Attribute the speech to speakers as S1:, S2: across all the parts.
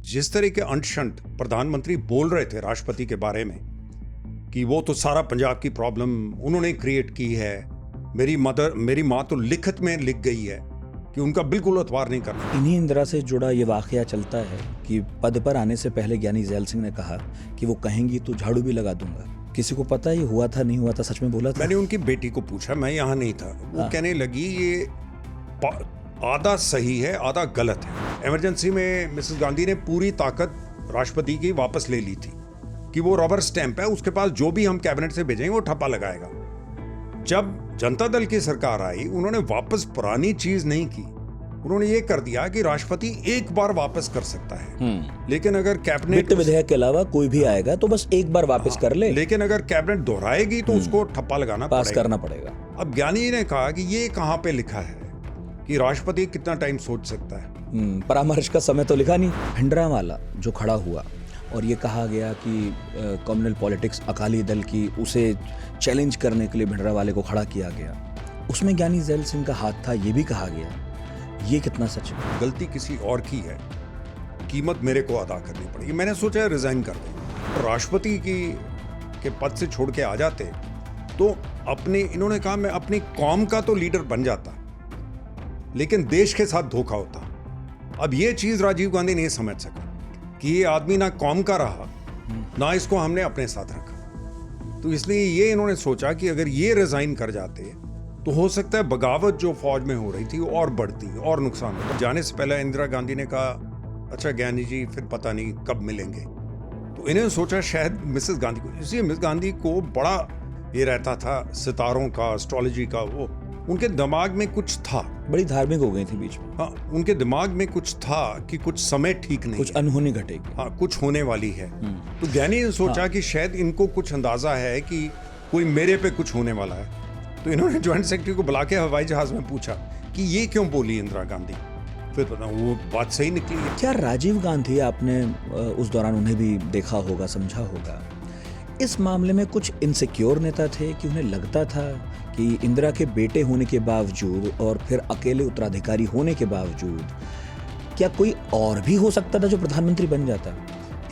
S1: जिस तरह के अंट-शंट प्रधानमंत्री बोल रहे थे राष्ट्रपति के बारे में कि वो तो सारा पंजाब की प्रॉब्लम उन्होंने क्रिएट की है, मेरी माँ तो लिखित में लिख गई है कि उनका बिल्कुल अतवार नहीं करना।
S2: इन्हीं इंदिरा से जुड़ा ये वाकया चलता है कि पद पर आने से पहले ज्ञानी ज़ैल सिंह ने कहा कि वो कहेंगी तो झाड़ू भी लगा दूंगा। किसी को पता ये हुआ था नहीं हुआ था, सच में बोला था?
S1: मैंने उनकी बेटी को पूछा, मैं यहाँ नहीं था, वो कहने लगी ये आधा सही है आधा गलत है। इमरजेंसी में मिसेस गांधी ने पूरी ताकत राष्ट्रपति की वापस ले ली थी कि वो रबर स्टैंप है, उसके पास जो भी हम कैबिनेट से भेजेंगे वो ठप्पा लगाएगा। जब जनता दल की सरकार आई उन्होंने वापस पुरानी चीज नहीं की, उन्होंने ये कर दिया कि राष्ट्रपति एक बार वापस कर सकता है, लेकिन अगर कैबिनेट
S2: विधेयक के अलावा कोई भी आएगा तो बस एक बार वापस कर ले,
S1: लेकिन अगर कैबिनेट दोहराएगी तो उसको ठप्पा लगाना
S2: पास करना पड़ेगा।
S1: अब ज्ञानी जी ने कहा कि ये कहाँ पे लिखा है कि राष्ट्रपति कितना टाइम सोच सकता है?
S2: परामर्श का समय तो लिखा नहीं। भिंडरावाला जो खड़ा हुआ और ये कहा गया कि कम्युनल पॉलिटिक्स अकाली दल की, उसे चैलेंज करने के लिए भिंडरावाले को खड़ा किया गया, उसमें ज्ञानी ज़ैल सिंह का हाथ था, ये भी कहा गया। ये कितना सच है?
S1: गलती किसी और की है, कीमत मेरे को अदा करनी पड़ेगी। मैंने सोचा रिजाइन कर दें, राष्ट्रपति के पद से छोड़ के आ जाते तो इन्होंने कहा मैं अपनी कौम का तो लीडर बन जाता लेकिन देश के साथ धोखा होता। अब ये चीज राजीव गांधी नहीं समझ सका कि ये आदमी ना कौम का रहा ना इसको हमने अपने साथ रखा, तो इसलिए ये इन्होंने सोचा कि अगर ये रिजाइन कर जाते तो हो सकता है बगावत जो फौज में हो रही थी और बढ़ती और नुकसान होता। जाने से पहले इंदिरा गांधी ने कहा अच्छा ज्ञानी जी फिर पता नहीं कब मिलेंगे, तो इन्होंने सोचा शायद मिसेस गांधी को, इसलिए मिसेस गांधी को बड़ा ये रहता था सितारों का, एस्ट्रोलॉजी का, वो उनके दिमाग में कुछ था।
S2: बड़ी धार्मिक हो गई थी बीच में।
S1: हाँ, उनके दिमाग में कुछ था कि कुछ समय ठीक नहीं,
S2: कुछ अनहोनी घटेगी,
S1: हाँ कुछ होने वाली है। तो ज्ञानी ने सोचा कि शायद इनको कुछ अंदाजा है कि कोई मेरे पे कुछ होने वाला है, तो इन्होंने ज्वाइंट सेक्रेटरी को बुला के हवाई जहाज में पूछा कि ये क्यों बोली इंदिरा गांधी, फिर पता वो बात सही निकली है।
S2: क्या राजीव गांधी, आपने उस दौरान उन्हें भी देखा होगा, समझा होगा, इस मामले में कुछ इनसिक्योर नेता थे कि उन्हें लगता था कि इंदिरा के बेटे होने के बावजूद और फिर अकेले उत्तराधिकारी होने के बावजूद क्या कोई और भी हो सकता था जो प्रधानमंत्री बन जाता?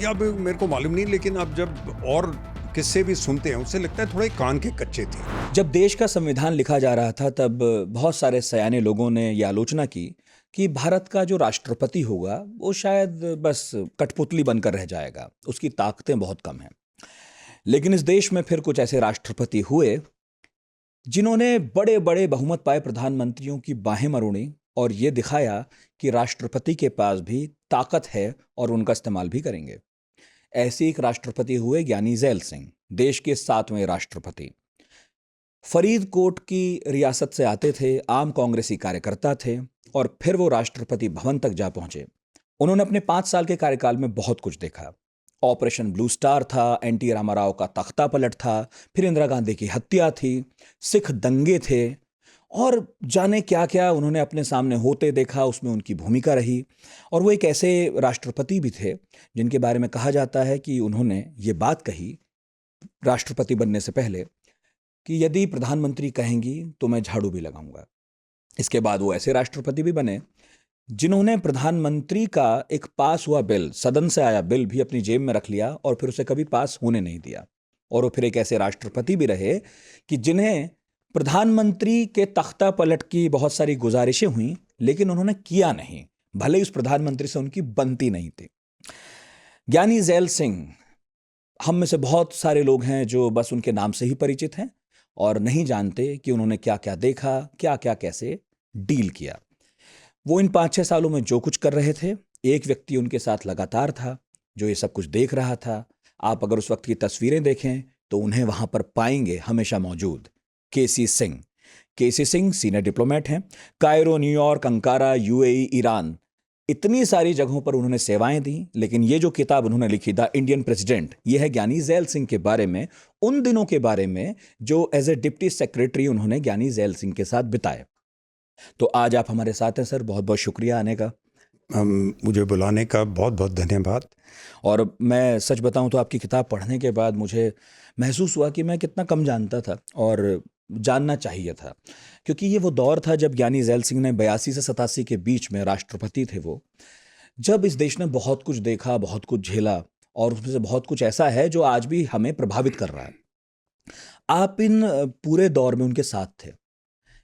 S1: या मेरे को मालूम नहीं, लेकिन अब जब और किस्से भी सुनते हैं उससे लगता है थोड़े कान के कच्चे थे।
S2: जब देश का संविधान लिखा जा रहा था तब बहुत सारे सयाने लोगों ने यह आलोचना की कि भारत का जो राष्ट्रपति होगा वो शायद बस कठपुतली बनकर रह जाएगा, उसकी ताकतें बहुत कम हैं। लेकिन इस देश में फिर कुछ ऐसे राष्ट्रपति हुए जिन्होंने बड़े बड़े बहुमत पाए प्रधानमंत्रियों की बाहें मरोड़ी और ये दिखाया कि राष्ट्रपति के पास भी ताकत है और उनका इस्तेमाल भी करेंगे। ऐसे एक राष्ट्रपति हुए ज्ञानी ज़ैल सिंह, देश के 7वें राष्ट्रपति। फरीदकोट की रियासत से आते थे, आम कांग्रेसी कार्यकर्ता थे और फिर वो राष्ट्रपति भवन तक जा पहुंचे। उन्होंने अपने 5 साल के कार्यकाल में बहुत कुछ देखा। ऑपरेशन ब्लू स्टार था, एनटी रामाराव का तख्ता पलट था, फिर इंदिरा गांधी की हत्या थी, सिख दंगे थे और जाने क्या क्या उन्होंने अपने सामने होते देखा, उसमें उनकी भूमिका रही। और वो एक ऐसे राष्ट्रपति भी थे जिनके बारे में कहा जाता है कि उन्होंने ये बात कही राष्ट्रपति बनने से पहले कि यदि प्रधानमंत्री कहेंगी तो मैं झाड़ू भी लगाऊंगा। इसके बाद वो ऐसे राष्ट्रपति भी बने जिन्होंने प्रधानमंत्री का एक पास हुआ बिल, सदन से आया बिल भी अपनी जेब में रख लिया और फिर उसे कभी पास होने नहीं दिया। और वो फिर एक ऐसे राष्ट्रपति भी रहे कि जिन्हें प्रधानमंत्री के तख्ता पलट की बहुत सारी गुजारिशें हुई लेकिन उन्होंने किया नहीं, भले ही उस प्रधानमंत्री से उनकी बनती नहीं थी। ज्ञानी ज़ैल सिंह, हम में से बहुत सारे लोग हैं जो बस उनके नाम से ही परिचित हैं और नहीं जानते कि उन्होंने क्या क्या देखा, क्या क्या कैसे डील किया। वो इन 5-6 सालों में जो कुछ कर रहे थे, एक व्यक्ति उनके साथ लगातार था जो ये सब कुछ देख रहा था। आप अगर उस वक्त की तस्वीरें देखें तो उन्हें वहां पर पाएंगे हमेशा मौजूद। केसी सिंह सीनियर डिप्लोमेट हैं, Cairo, New York, Ankara, UAE, Iran, इतनी सारी जगहों पर उन्होंने सेवाएं दी। लेकिन ये जो किताब उन्होंने लिखी द इंडियन प्रेसिडेंट, ये है ज्ञानी ज़ैल सिंह के बारे में, उन दिनों के बारे में जो एज ए डिप्टी सेक्रेटरी उन्होंने ज्ञानी ज़ैल सिंह के साथ बिताए। तो आज आप हमारे साथ हैं सर, बहुत बहुत शुक्रिया आने का।
S1: मुझे बुलाने का बहुत बहुत धन्यवाद।
S2: और मैं सच बताऊं तो आपकी किताब पढ़ने के बाद मुझे महसूस हुआ कि मैं कितना कम जानता था और जानना चाहिए था, क्योंकि ये वो दौर था जब ज्ञानी ज़ैल सिंह ने 82 से 87 के बीच में राष्ट्रपति थे वो, जब इस देश ने बहुत कुछ देखा, बहुत कुछ झेला और उसमें से बहुत कुछ ऐसा है जो आज भी हमें प्रभावित कर रहा है। आप इन पूरे दौर में उनके साथ थे।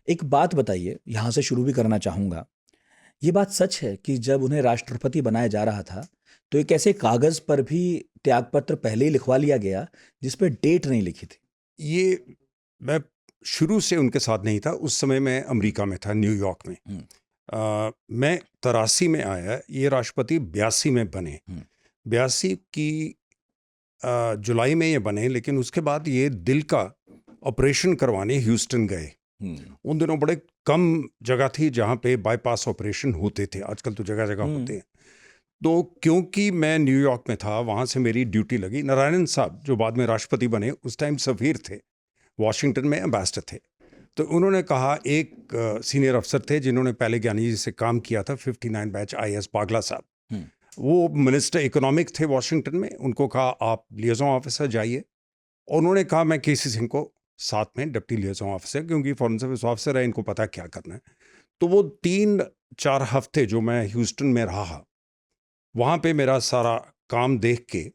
S2: एक बात बताइए, यहाँ से शुरू भी करना चाहूँगा। ये बात सच है कि जब उन्हें राष्ट्रपति बनाया जा रहा था, तो एक ऐसे कागज़ पर भी त्यागपत्र पहले ही लिखवा लिया गया, जिस पे डेट नहीं लिखी थी।
S1: ये मैं शुरू से उनके साथ नहीं था। उस समय मैं अमेरिका में था, न्यूयॉर्क में। मैं 83 में आया, ये राष्ट्रपति 82 में बने। 82 की जुलाई में ये बने, लेकिन उसके बाद ये दिल का ऑपरेशन करवाने ह्यूस्टन गए। उन दिनों बड़े कम जगह थी जहाँ पे बाईपास ऑपरेशन होते थे, आजकल तो जगह जगह होते हैं। तो क्योंकि मैं न्यूयॉर्क में था, वहाँ से मेरी ड्यूटी लगी। नारायणन साहब जो बाद में राष्ट्रपति बने, उस टाइम सफीर थे, वॉशिंगटन में एम्बेसडर थे। तो उन्होंने कहा, एक सीनियर अफसर थे जिन्होंने पहले ज्ञानी जी से काम किया था, 59 बैच IAS बागला साहब, वो मिनिस्टर इकोनॉमिक थे वॉशिंगटन में। उनको कहा आप लिएजन ऑफिसर जाइए, और उन्होंने कहा मैं केसी सिंह को साथ में डिप्टी लिएजन ऑफिसर, क्योंकि फॉरेन सर्विस ऑफिसर है, इनको पता क्या करना है। तो वो 3-4 हफ्ते जो मैं ह्यूस्टन में रहा, वहाँ पे मेरा सारा काम देख के,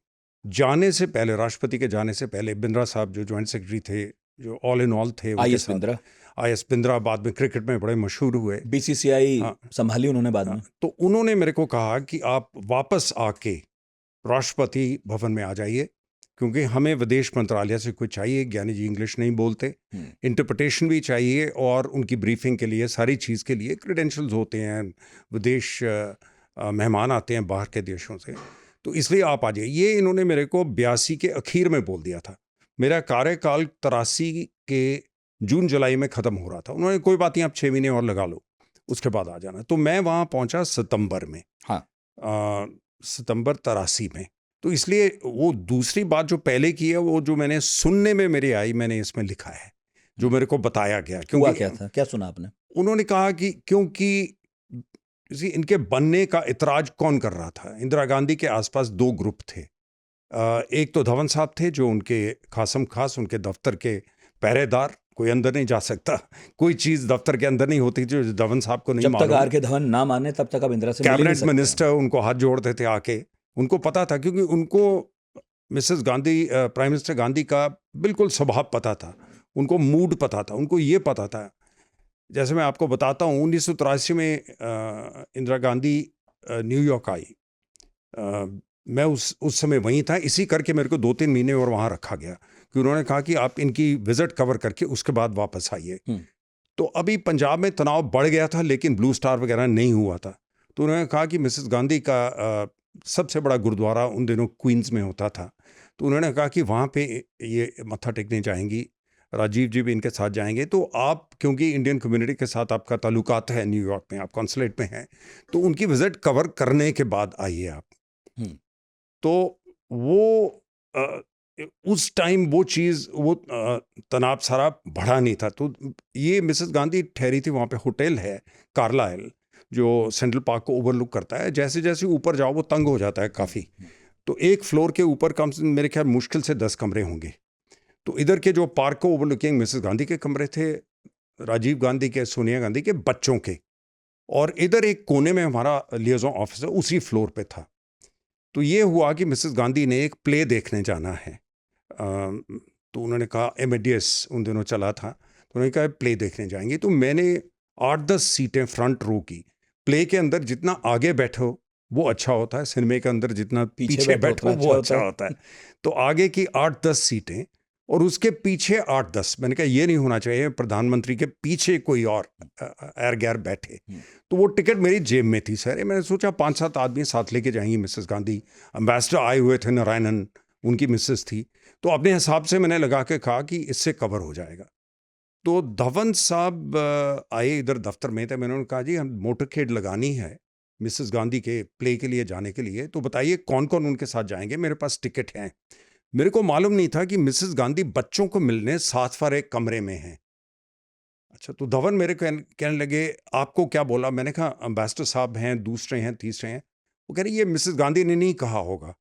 S1: जाने से पहले, राष्ट्रपति के जाने से पहले, बिंद्रा साहब जो ज्वाइंट सेक्रेटरी थे, जो ऑल इन ऑल थे, IS बिंद्रा बाद में क्रिकेट में बड़े मशहूर हुए,
S2: BCCI संभाली उन्होंने बाद में।
S1: तो उन्होंने मेरे को कहा कि आप वापस आके राष्ट्रपति भवन में आ जाइए, क्योंकि हमें विदेश मंत्रालय से कुछ चाहिए। ज्ञानी जी इंग्लिश नहीं बोलते, इंटरप्रिटेशन भी चाहिए, और उनकी ब्रीफिंग के लिए, सारी चीज़ के लिए क्रेडेंशियल्स होते हैं, विदेश मेहमान आते हैं बाहर के देशों से, तो इसलिए आप आ जाइए। ये इन्होंने मेरे को 82 के आखिर में बोल दिया था। मेरा कार्यकाल 83 के जून जुलाई में ख़त्म हो रहा था। उन्होंने कोई बात नहीं, आप 6 महीने और लगा लो, उसके बाद आ जाना। तो मैं वहाँ पहुँचा सितंबर में, सितंबर 83 में। तो इसलिए वो दूसरी बात जो पहले की है, वो जो मैंने सुनने में मेरी आई, मैंने इसमें लिखा है, जो मेरे को बताया गया।
S2: क्योंकि क्या था, क्या सुना आपने?
S1: उन्होंने कहा कि क्योंकि इनके बनने का इतराज कौन कर रहा था? इंदिरा गांधी के आसपास 2 ग्रुप थे। एक तो धवन साहब थे, जो उनके खासम खास उनके दफ्तर के पहरेदार, कोई अंदर नहीं जा सकता, कोई चीज़ दफ्तर के अंदर नहीं होती जो धवन साहब को नहीं मालूम।
S2: जब तक आर के धवन ना माने, तब तक आप इंदिरा से
S1: कैबिनेट मिनिस्टर उनको हाथ जोड़ते थे आके। उनको पता था, क्योंकि उनको Mrs Gandhi, prime minister Gandhi का बिल्कुल स्वभाव पता था, उनको मूड पता था, उनको ये पता था। जैसे मैं आपको बताता हूँ, 1983 में इंदिरा गांधी न्यूयॉर्क आई, मैं उस समय वहीं था। इसी करके मेरे को 2-3 महीने और वहाँ रखा गया, कि उन्होंने कहा कि आप इनकी विजिट कवर करके उसके बाद वापस आइए। तो अभी पंजाब में तनाव बढ़ गया था, लेकिन ब्लू स्टार वगैरह नहीं हुआ था। तो उन्होंने कहा कि मिसेस गांधी का सबसे बड़ा गुरुद्वारा उन दिनों क्वींस में होता था, तो उन्होंने कहा कि वहाँ पे ये मत्था टेकने जाएंगी, राजीव जी भी इनके साथ जाएंगे। तो आप, क्योंकि इंडियन कम्युनिटी के साथ आपका ताल्लुकात है, न्यूयॉर्क में आप कॉन्सुलेट में हैं, तो उनकी विजिट कवर करने के बाद आइए आप। तो वो उस टाइम वो चीज़, वो तनाव सारा बढ़ा नहीं था। तो ये मिसेस गांधी ठहरी थी वहाँ पे, होटल है कार्लाइल, जो सेंट्रल पार्क को ओवरलुक करता है। जैसे जैसे ऊपर जाओ वो तंग हो जाता है काफ़ी। तो एक फ्लोर के ऊपर कम से मेरे ख्याल मुश्किल से 10 कमरे होंगे। तो इधर के जो पार्क को ओवरलुकिंग मिसेस गांधी के कमरे थे, राजीव गांधी के, सोनिया गांधी के बच्चों के, और इधर एक कोने में हमारा लिएजन ऑफिसर उसी फ्लोर पे था। तो ये हुआ कि मिसेस गांधी ने एक प्ले देखने जाना है, तो उन्होंने कहा, एमेडियस उन दिनों चला था, तो उन्होंने कहा प्ले देखने जाएंगे। तो मैंने 8-10 सीटें फ्रंट रो की। प्ले के अंदर जितना आगे बैठो वो अच्छा होता है, सिनेमा के अंदर जितना पीछे बैठो वो अच्छा होता है। तो आगे की 8-10 सीटें और उसके पीछे 8-10, मैंने कहा ये नहीं होना चाहिए प्रधानमंत्री के पीछे कोई और एर गैर बैठे। तो वो टिकट मेरी जेब में थी सर। मैंने सोचा 5-7 आदमी साथ लेके जाएंगी मिसेस गांधी, एम्बेसडर आए हुए थे, नारायणन उनकी मिसेस थी, तो अपने हिसाब से मैंने लगा के कहा कि इससे कवर हो जाएगा। तो धवन साहब आए इधर दफ्तर में थे, मैंने उन्हें कहा जी हम मोटरकेड लगानी है मिसेस गांधी के प्ले के लिए जाने के लिए, तो बताइए कौन कौन उनके साथ जाएंगे, मेरे पास टिकट हैं। मेरे को मालूम नहीं था कि मिसेस गांधी बच्चों को मिलने 7 कमरे में हैं। अच्छा, तो धवन मेरे कहने लगे आपको क्या बोला? मैंने कहा एम्बेसडर साहब हैं, दूसरे हैं, तीसरे हैं। वो कह रहे ये मिसेस गांधी ने नहीं कहा होगा।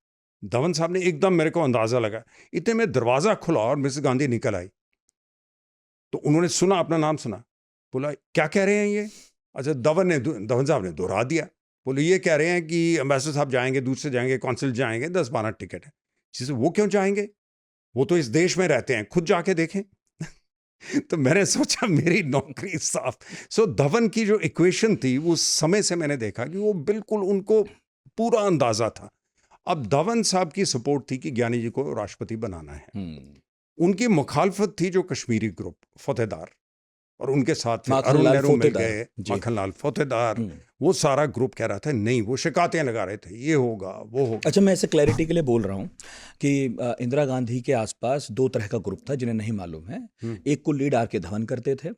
S1: धवन साहब ने एकदम, मेरे को अंदाजा लगा, इतने में दरवाजा खुला और मिसेस गांधी निकल आई। तो उन्होंने सुना, अपना नाम सुना, बोला क्या कह रहे हैं ये? अच्छा, धवन साहब ने दोहरा दिया, बोले ये कह रहे हैं कि एम्बेसडर साहब जाएंगे, दूसरे जाएंगे, कौंसिल जाएंगे, 10-12 टिकट है। जिसे वो क्यों जाएंगे, वो तो इस देश में रहते हैं, खुद जाके देखें। तो मैंने सोचा मेरी नौकरी साफ। सो धवन की जो इक्वेशन थी उस समय से मैंने देखा कि वो बिल्कुल उनको पूरा अंदाजा था। अब धवन साहब की सपोर्ट थी कि ज्ञानी जी को राष्ट्रपति बनाना है। उनकी मुखालफत थी जो कश्मीरी ग्रुप फतेहदार और उनके साथ फिर अरुण
S2: माखनलाल
S1: नेहरू मिल
S2: फोतेदार,
S1: गए,
S2: जी।
S1: माखनलाल फोतेदार, वो सारा ग्रुप कह रहा था नहीं, वो शिकायतें लगा रहे थे ये होगा वो होगा।
S2: अच्छा, मैं ऐसे क्लैरिटी के लिए बोल रहा हूँ कि इंदिरा गांधी के आसपास दो तरह का ग्रुप था जिन्हें नहीं मालूम है। एक को लीड आर के धवन करते थे,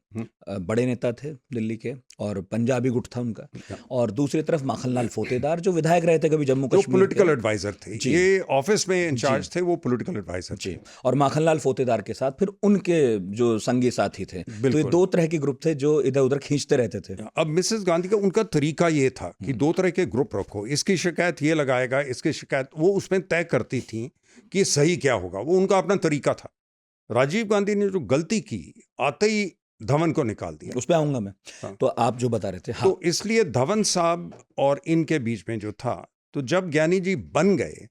S2: बड़े नेता थे दिल्ली के और पंजाबी गुट था उनका, और दूसरी तरफ माखनलाल फोतेदार जो विधायक रहे थे कभी जम्मू
S1: जो
S2: कश्मीर
S1: पॉलिटिकल
S2: के।
S1: एडवाइजर थे,
S2: जी।
S1: ये ऑफिस में इंचार्ज थे, वो पॉलिटिकल एडवाइजर
S2: जी,
S1: थे।
S2: और माखनलाल फोतेदार के साथ फिर उनके जो संगी साथी थे। तो ये
S1: बिल्कुल।
S2: दो तरह के ग्रुप थे जो इधर उधर खींचते रहते थे।
S1: अब मिसेस गांधी का उनका तरीका ये था कि दो तरह के ग्रुप रखो, इसकी शिकायत ये लगाएगा, इसकी शिकायत वो, उसमें तय करती थी कि सही क्या होगा। वो उनका अपना तरीका था। राजीव गांधी ने जो गलती की, आते ही धवन को निकाल दिया।
S2: उस पर आऊंगा मैं।
S1: हाँ।
S2: तो आप जो बता रहे थे, हाँ।
S1: तो इसलिए धवन साहब और इनके बीच में जो था, तो जब ज्ञानी जी बन गए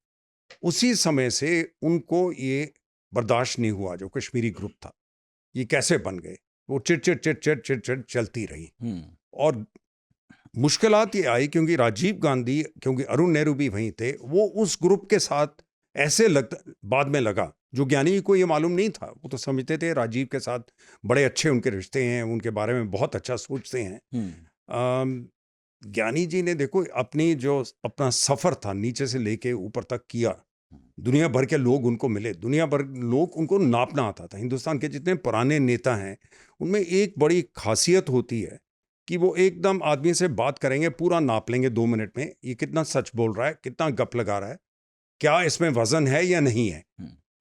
S1: उसी समय से उनको ये बर्दाश्त नहीं हुआ जो कश्मीरी ग्रुप था, ये कैसे बन गए। वो चिट चलती रही और मुश्किलात ये आई क्योंकि राजीव गांधी, क्योंकि अरुण नेहरू भी वहीं थे, वो उस ग्रुप के साथ ऐसे बाद में लगा, जो ज्ञानी जी को ये मालूम नहीं था। वो तो समझते थे राजीव के साथ बड़े अच्छे उनके रिश्ते हैं, उनके बारे में बहुत अच्छा सोचते हैं। ज्ञानी जी ने देखो अपना सफर था नीचे से लेके ऊपर तक किया, दुनिया भर के लोग उनको मिले, दुनिया भर लोग उनको नापना आता था। हिंदुस्तान के जितने पुराने नेता हैं उनमें एक बड़ी खासियत होती है कि वो एकदम आदमी से बात करेंगे, पूरा नाप लेंगे 2 मिनट में, ये कितना सच बोल रहा है, कितना गप लगा रहा है, क्या इसमें वजन है या नहीं है।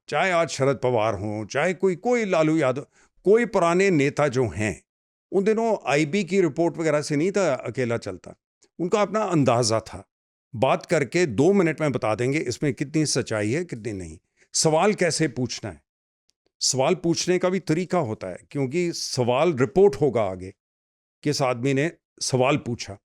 S1: चाहे आज शरद पवार हों, चाहे कोई लालू यादव, कोई पुराने नेता जो हैं, उन दिनों आईबी की रिपोर्ट वगैरह से नहीं था अकेला चलता, उनका अपना अंदाजा था। बात करके 2 मिनट में बता देंगे इसमें कितनी सच्चाई है कितनी नहीं। सवाल कैसे पूछना है, सवाल पूछने का भी तरीका होता है, क्योंकि सवाल रिपोर्ट होगा आगे किस आदमी ने सवाल पूछा।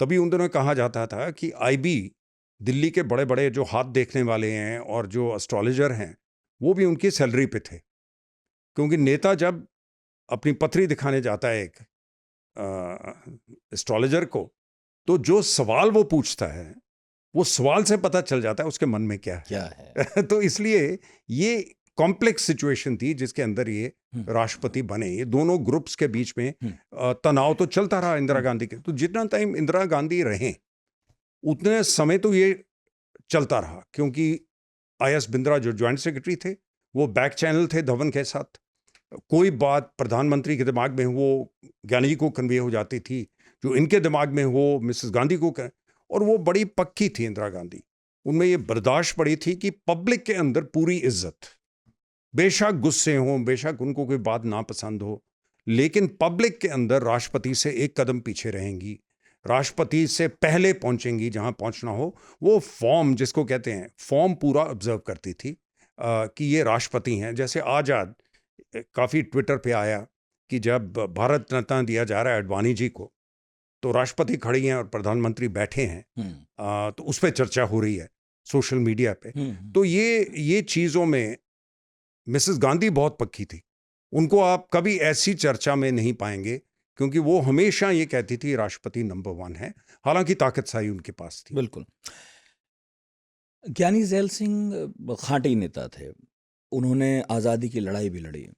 S1: तभी उन दिनों कहा जाता था कि आईबी, दिल्ली के बड़े बड़े जो हाथ देखने वाले हैं और जो एस्ट्रोलॉजर हैं, वो भी उनकी सैलरी पे थे। क्योंकि नेता जब अपनी पथरी दिखाने जाता है एक एस्ट्रोलॉजर को, तो जो सवाल वो पूछता है वो सवाल से पता चल जाता है उसके मन में क्या है। तो इसलिए ये कॉम्प्लेक्स सिचुएशन थी जिसके अंदर ये राष्ट्रपति बने। ये दोनों ग्रुप्स के बीच में तनाव तो चलता रहा इंदिरा गांधी के। तो जितना टाइम इंदिरा गांधी रहे उतने समय तो ये चलता रहा, क्योंकि IS बिंद्रा जो ज्वाइंट सेक्रेटरी थे वो बैक चैनल थे धवन के साथ। कोई बात प्रधानमंत्री के दिमाग में वो ज्ञानी जी को कन्वे हो जाती थी, जो इनके दिमाग में हो मिसेस गांधी को और वो बड़ी पक्की थी इंदिरा गांधी। उनमें ये बर्दाश्त पड़ी थी कि पब्लिक के अंदर पूरी इज्जत, बेशक गुस्से हों, बेशक उनको कोई बात नापसंद हो, लेकिन पब्लिक के अंदर राष्ट्रपति से एक कदम पीछे रहेंगी, राष्ट्रपति से पहले पहुंचेंगी जहां पहुंचना हो। वो फॉर्म जिसको कहते हैं, फॉर्म पूरा ऑब्जर्व करती थी कि ये राष्ट्रपति हैं। जैसे आजाद काफ़ी ट्विटर पे आया कि जब भारत रत्न दिया जा रहा है अडवाणी जी को, तो राष्ट्रपति खड़ी हैं और प्रधानमंत्री बैठे हैं, तो उस पर चर्चा हो रही है सोशल मीडिया पे। तो ये चीज़ों में मिसेस गांधी बहुत पक्की थी। उनको आप कभी ऐसी चर्चा में नहीं पाएंगे, क्योंकि वो हमेशा ये कहती थी राष्ट्रपति नंबर 1 है, हालांकि ताकत सारी उनके पास थी।
S2: बिल्कुल। ज्ञानी ज़ैल सिंह खांटी नेता थे, उन्होंने आज़ादी की लड़ाई भी लड़ी,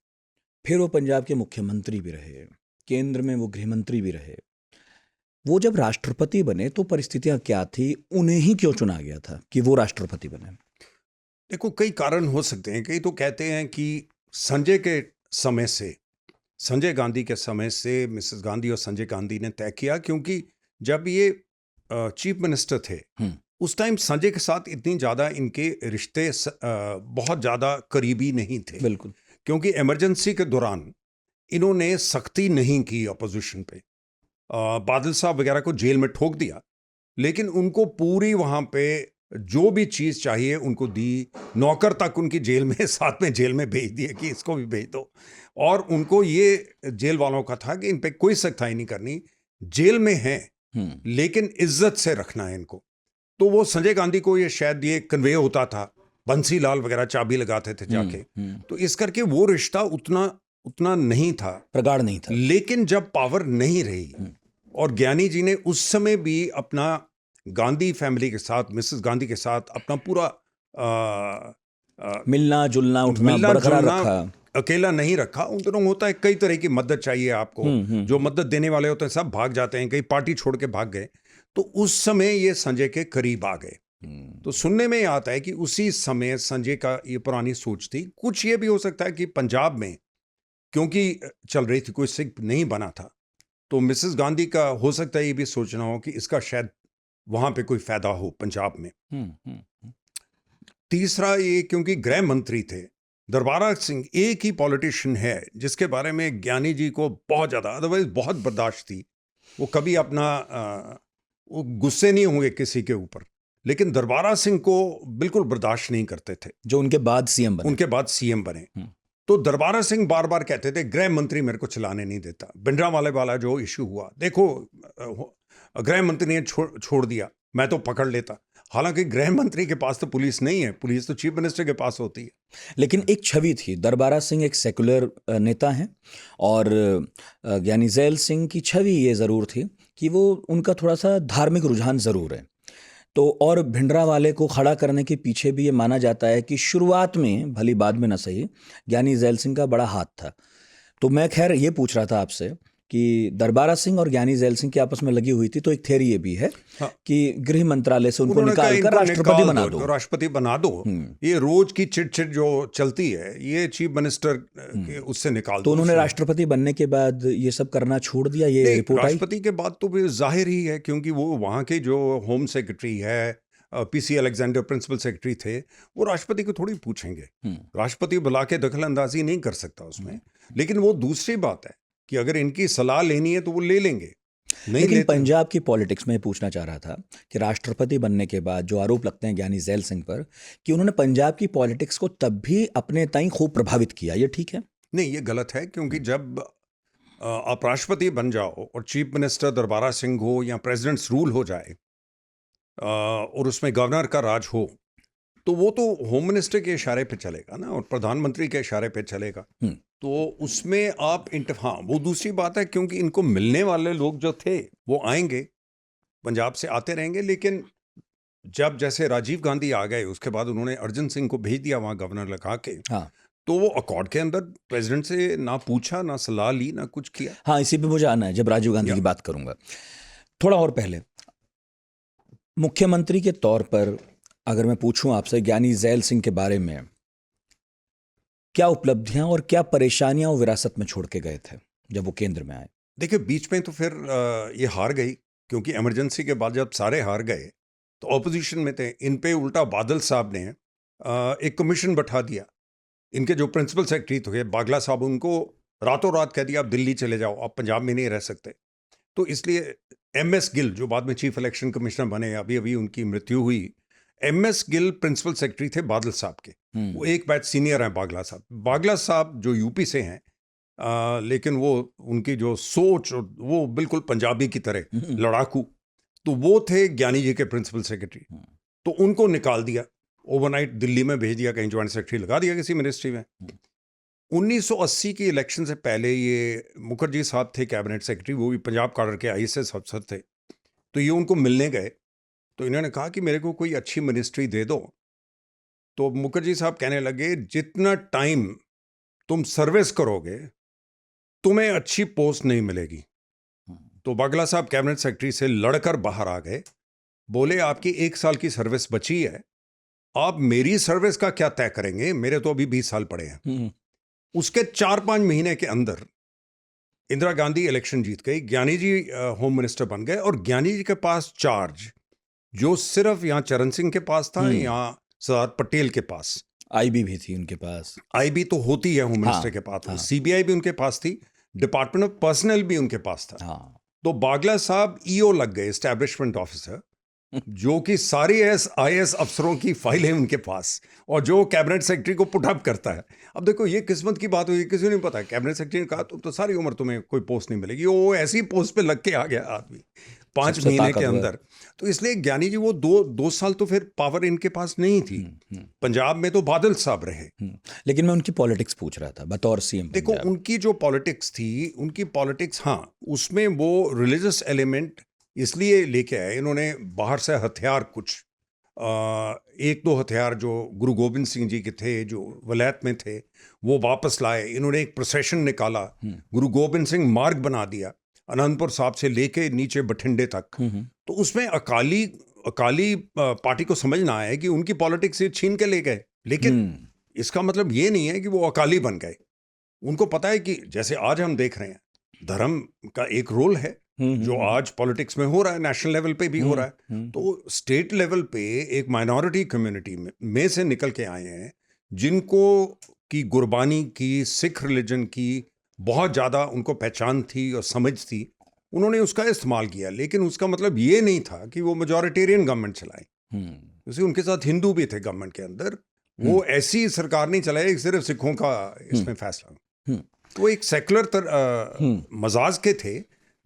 S2: फिर वो पंजाब के मुख्यमंत्री भी रहे, केंद्र में वो गृहमंत्री भी रहे। वो जब राष्ट्रपति बने तो परिस्थितियां क्या थी, उन्हें ही क्यों चुना गया था कि वो राष्ट्रपति बने?
S1: देखो, कई कारण हो सकते हैं। कई तो कहते हैं कि संजय गांधी के समय से मिसेस गांधी और संजय गांधी ने तय किया, क्योंकि जब ये चीफ मिनिस्टर थे उस टाइम संजय के साथ इतनी ज़्यादा इनके रिश्ते बहुत ज़्यादा करीबी नहीं थे।
S2: बिल्कुल।
S1: क्योंकि इमरजेंसी के दौरान इन्होंने सख्ती नहीं की अपोजिशन पे, बादल साहब वगैरह को जेल में ठोक दिया, लेकिन उनको पूरी वहाँ पे जो भी चीज़ चाहिए उनको दी। नौकर तक उनकी जेल में साथ में जेल में भेज दिए कि इसको भी भेज दो। और उनको ये जेल वालों का था कि इन पे कोई सख्ताई नहीं करनी, जेल में हैं लेकिन इज्जत से रखना है इनको। तो वो संजय गांधी को ये शायद ये कन्वे होता था, बंसी लाल वगैरह चाबी लगाते थे जाके, तो इस करके वो रिश्ता उतना नहीं था,
S2: प्रगाढ़ नहीं था।
S1: लेकिन जब पावर नहीं रही और ज्ञानी जी ने उस समय भी अपना गांधी फैमिली के साथ, मिसेस गांधी के साथ अपना पूरा
S2: मिलना जुलना उठना बरकरार रखा,
S1: अकेला नहीं रखा। उन दिनों होता है कई तरह की मदद चाहिए आपको, जो मदद देने वाले होते हैं सब भाग जाते हैं, कई पार्टी छोड़ के भाग गए, तो उस समय ये संजय के करीब आ गए। तो सुनने में आता है कि उसी समय संजय का ये पुरानी सोच थी। कुछ ये भी हो सकता है कि पंजाब में क्योंकि चल रही थी, कोई सिख नहीं बना था, तो मिसेस गांधी का हो सकता है ये भी सोचना हो कि इसका शायद वहां पे कोई फायदा हो पंजाब में। तीसरा ये क्योंकि गृह मंत्री थे दरबारा सिंह, एक ही पॉलिटिशियन है जिसके बारे में ज्ञानी जी को बहुत ज़्यादा, अदरवाइज बहुत बर्दाश्त थी, वो कभी अपना वो गुस्से नहीं होंगे किसी के ऊपर, लेकिन दरबारा सिंह को बिल्कुल बर्दाश्त नहीं करते थे,
S2: जो उनके बाद सीएम बने।
S1: तो दरबारा सिंह बार बार कहते थे गृह मंत्री मेरे को चलाने नहीं देता। भिंडरावाले वाला जो इशू हुआ, देखो गृह मंत्री ने छोड़ दिया, मैं तो पकड़ लेता। हालांकि गृह मंत्री के पास तो पुलिस नहीं है, पुलिस तो चीफ मिनिस्टर के पास होती है।
S2: लेकिन एक छवि थी, दरबारा सिंह एक सेकुलर नेता हैं और ज्ञानी जैल सिंह की छवि ये ज़रूर थी कि वो उनका थोड़ा सा धार्मिक रुझान ज़रूर है। तो और भिंडरावाले को खड़ा करने के पीछे भी ये माना जाता है कि शुरुआत में, भली बाद में ना सही, ज्ञानी जैल सिंह का बड़ा हाथ था। तो मैं खैर ये पूछ रहा था आपसे कि दरबारा सिंह और ज्ञानी जैल सिंह की आपस में लगी हुई थी, तो एक थ्योरी ये भी है कि गृह मंत्रालय से उनको निकाल कर राष्ट्रपति बना दो,
S1: राष्ट्रपति बना दो। ये रोज की चिट जो चलती है, ये चीफ मिनिस्टर उससे निकाल दो।
S2: तो उन्होंने राष्ट्रपति बनने के बाद ये सब करना छोड़ दिया, ये रिपोर्ट आई।
S1: राष्ट्रपति के बाद तो भी जाहिर ही है, क्योंकि वो वहाँ के जो होम सेक्रेटरी है, पीसी अलेक्जेंडर प्रिंसिपल सेक्रेटरी थे, वो राष्ट्रपति को थोड़ी पूछेंगे। राष्ट्रपति बुला के दखल अंदाजी नहीं कर सकता उसमें। लेकिन वो दूसरी बात है कि अगर इनकी सलाह लेनी है तो वो ले लेंगे, नहीं
S2: लेकिन
S1: लेते।
S2: पंजाब की पॉलिटिक्स में पूछना चाह रहा था कि राष्ट्रपति बनने के बाद जो आरोप लगते हैं ज्ञानी जैल सिंह पर कि उन्होंने पंजाब की पॉलिटिक्स को तब भी अपने ताईं खूब प्रभावित किया, ये ठीक है?
S1: नहीं, ये गलत है, क्योंकि जब आप राष्ट्रपति बन जाओ और चीफ मिनिस्टर दरबारा सिंह हो या प्रेसिडेंट्स रूल हो जाए और उसमें गवर्नर का राज हो, तो वो तो होम मिनिस्टर के इशारे पे चलेगा ना, और प्रधानमंत्री के इशारे पे चलेगा। तो उसमें आप हाँ, वो दूसरी बात है, क्योंकि इनको मिलने वाले लोग जो थे वो आएंगे, पंजाब से आते रहेंगे। लेकिन जब जैसे राजीव गांधी आ गए, उसके बाद उन्होंने अर्जुन सिंह को भेज दिया वहाँ गवर्नर लगा के। हाँ। तो वो अकॉर्ड के अंदर प्रेसिडेंट से ना पूछा, ना सलाह ली, ना कुछ किया।
S2: हाँ, इसी पे मुझे आना है, जब राजीव गांधी की बात करूंगा। थोड़ा और पहले, मुख्यमंत्री के तौर पर अगर मैं पूछूं आपसे ज्ञानी जैल सिंह के बारे में, क्या उपलब्धियां और क्या परेशानियां वो विरासत में छोड़ के गए थे जब वो केंद्र में आए?
S1: देखिए, बीच में तो फिर ये हार गई, क्योंकि इमरजेंसी के बाद जब सारे हार गए तो ऑपोजिशन में थे। इन पे उल्टा बादल साहब ने एक कमीशन बैठा दिया। इनके जो प्रिंसिपल सेक्रेटरी थे बागला साहब, उनको रातों रात कह दिया आप दिल्ली चले जाओ, आप पंजाब में नहीं रह सकते। तो इसलिए MS गिल, जो बाद में चीफ इलेक्शन कमिश्नर बने, अभी अभी उनकी मृत्यु हुई, MS गिल प्रिंसिपल सेक्रेटरी थे बादल साहब के। वो एक बैच सीनियर हैं बागला साहब। बागला साहब जो यूपी से हैं, लेकिन वो उनकी जो सोच, वो बिल्कुल पंजाबी की तरह लड़ाकू, तो वो थे ज्ञानी जी के प्रिंसिपल सेक्रेटरी। तो उनको निकाल दिया, ओवरनाइट दिल्ली में भेज दिया, कहीं ज्वाइंट सेक्रेटरी लगा दिया किसी मिनिस्ट्री में। 1980 की इलेक्शन से पहले ये मुखर्जी साहब थे कैबिनेट सेक्रेटरी, वो भी पंजाब काडर के ISS अफसर थे। तो ये उनको मिलने गए, तो इन्होंने कहा कि मेरे को कोई अच्छी मिनिस्ट्री दे दो। तो मुखर्जी साहब कहने लगे, जितना टाइम तुम सर्विस करोगे तुम्हें अच्छी पोस्ट नहीं मिलेगी। तो बागला साहब कैबिनेट सेक्रेटरी से लड़कर बाहर आ गए, बोले आपकी 1 साल की सर्विस बची है, आप मेरी सर्विस का क्या तय करेंगे, मेरे तो अभी 20 साल पड़े हैं। उसके 4-5 महीने के अंदर इंदिरा गांधी इलेक्शन जीत गई, ज्ञानी जी होम मिनिस्टर बन गए, और ज्ञानी जी के पास चार्ज जो सिर्फ यहाँ चरण सिंह के पास था, यहाँ सरदार पटेल के पास,
S2: IB भी थी उनके पास,
S1: IB तो होती है होम मिनिस्टर के पास, CBI भी उनके पास थी, डिपार्टमेंट ऑफ पर्सनल भी उनके पास था। तो बागला साहब EO लग गए, एस्टैब्लिशमेंट ऑफिसर, जो कि सारी IAS अफसरों की फाइल है उनके पास, और जो कैबिनेट सेक्रेटरी को पुटअप करता है। अब देखो, ये किस्मत की बात हुई, किसी को नहीं पता। कैबिनेट सेक्रेटरी ने कहा तो सारी उम्र तुम्हें कोई पोस्ट नहीं मिलेगी, वो ऐसी पोस्ट पे लग के आ गया आदमी। 5
S2: सबसे
S1: महीने के
S2: ताकतवर।
S1: अंदर। तो इसलिए ज्ञानी जी वो दो साल तो फिर पावर इनके पास नहीं थी। पंजाब में तो बादल साहब रहे।
S2: लेकिन मैं उनकी पॉलिटिक्स पूछ रहा था बतौर सीएम
S1: देखो
S2: पंजाब।
S1: उनकी जो पॉलिटिक्स थी, उनकी पॉलिटिक्स, हाँ, उसमें वो रिलीजियस एलिमेंट इसलिए लेके आए इन्होंने बाहर से हथियार कुछ, एक दो हथियार जो गुरु गोबिंद सिंह जी के थे जो वलायत में थे वो वापस लाए। इन्होंने एक प्रोसेशन निकाला, गुरु गोबिंद सिंह मार्ग बना दिया अनंतपुर साहब से लेके नीचे बठिंडे तक। तो उसमें अकाली पार्टी को समझना है कि उनकी पॉलिटिक्स से छीन के ले गए, लेकिन इसका मतलब ये नहीं है कि वो अकाली बन गए। उनको पता है कि जैसे आज हम देख रहे हैं धर्म का एक रोल है जो आज पॉलिटिक्स में हो रहा है, नेशनल लेवल पे भी हो रहा है। तो स्टेट लेवल पे एक माइनॉरिटी कम्युनिटी में से निकल के आए हैं जिनको की गुरबानी की, सिख रिलीजन की बहुत ज़्यादा उनको पहचान थी और समझ थी। उन्होंने उसका इस्तेमाल किया, लेकिन उसका मतलब ये नहीं था कि वो मेजॉरिटेरियन गवर्नमेंट चलाए। जैसे उनके साथ हिंदू भी थे गवर्नमेंट के अंदर, वो ऐसी सरकार नहीं चलाई सिर्फ सिखों का इसमें फैसला। तो एक सेकुलर मजाज के थे,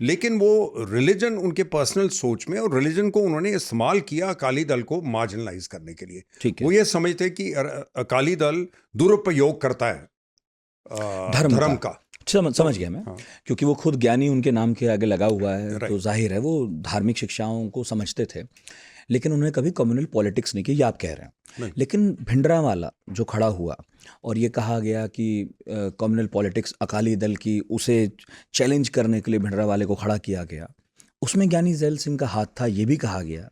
S1: लेकिन वो रिलीजन उनके पर्सनल सोच में, और रिलीजन को उन्होंने इस्तेमाल किया अकाली दल को मार्जिनलाइज करने के लिए।
S2: ठीक है।
S1: वो ये समझते कि अकाली दल दुरुपयोग करता है धर्म का।
S2: समझ गया मैं। क्योंकि वो खुद ज्ञानी उनके नाम के आगे लगा हुआ है, तो जाहिर है वो धार्मिक शिक्षाओं को समझते थे, लेकिन उन्होंने कभी कम्युनल पॉलिटिक्स नहीं की, ये आप कह रहे हैं। लेकिन भिंडरावाला जो खड़ा हुआ और ये कहा गया कि कम्युनल पॉलिटिक्स अकाली दल की, उसे चैलेंज करने के लिए भिंडरावाले को खड़ा किया गया, उसमें ज्ञानी जैल सिंह का हाथ था, ये भी कहा गया।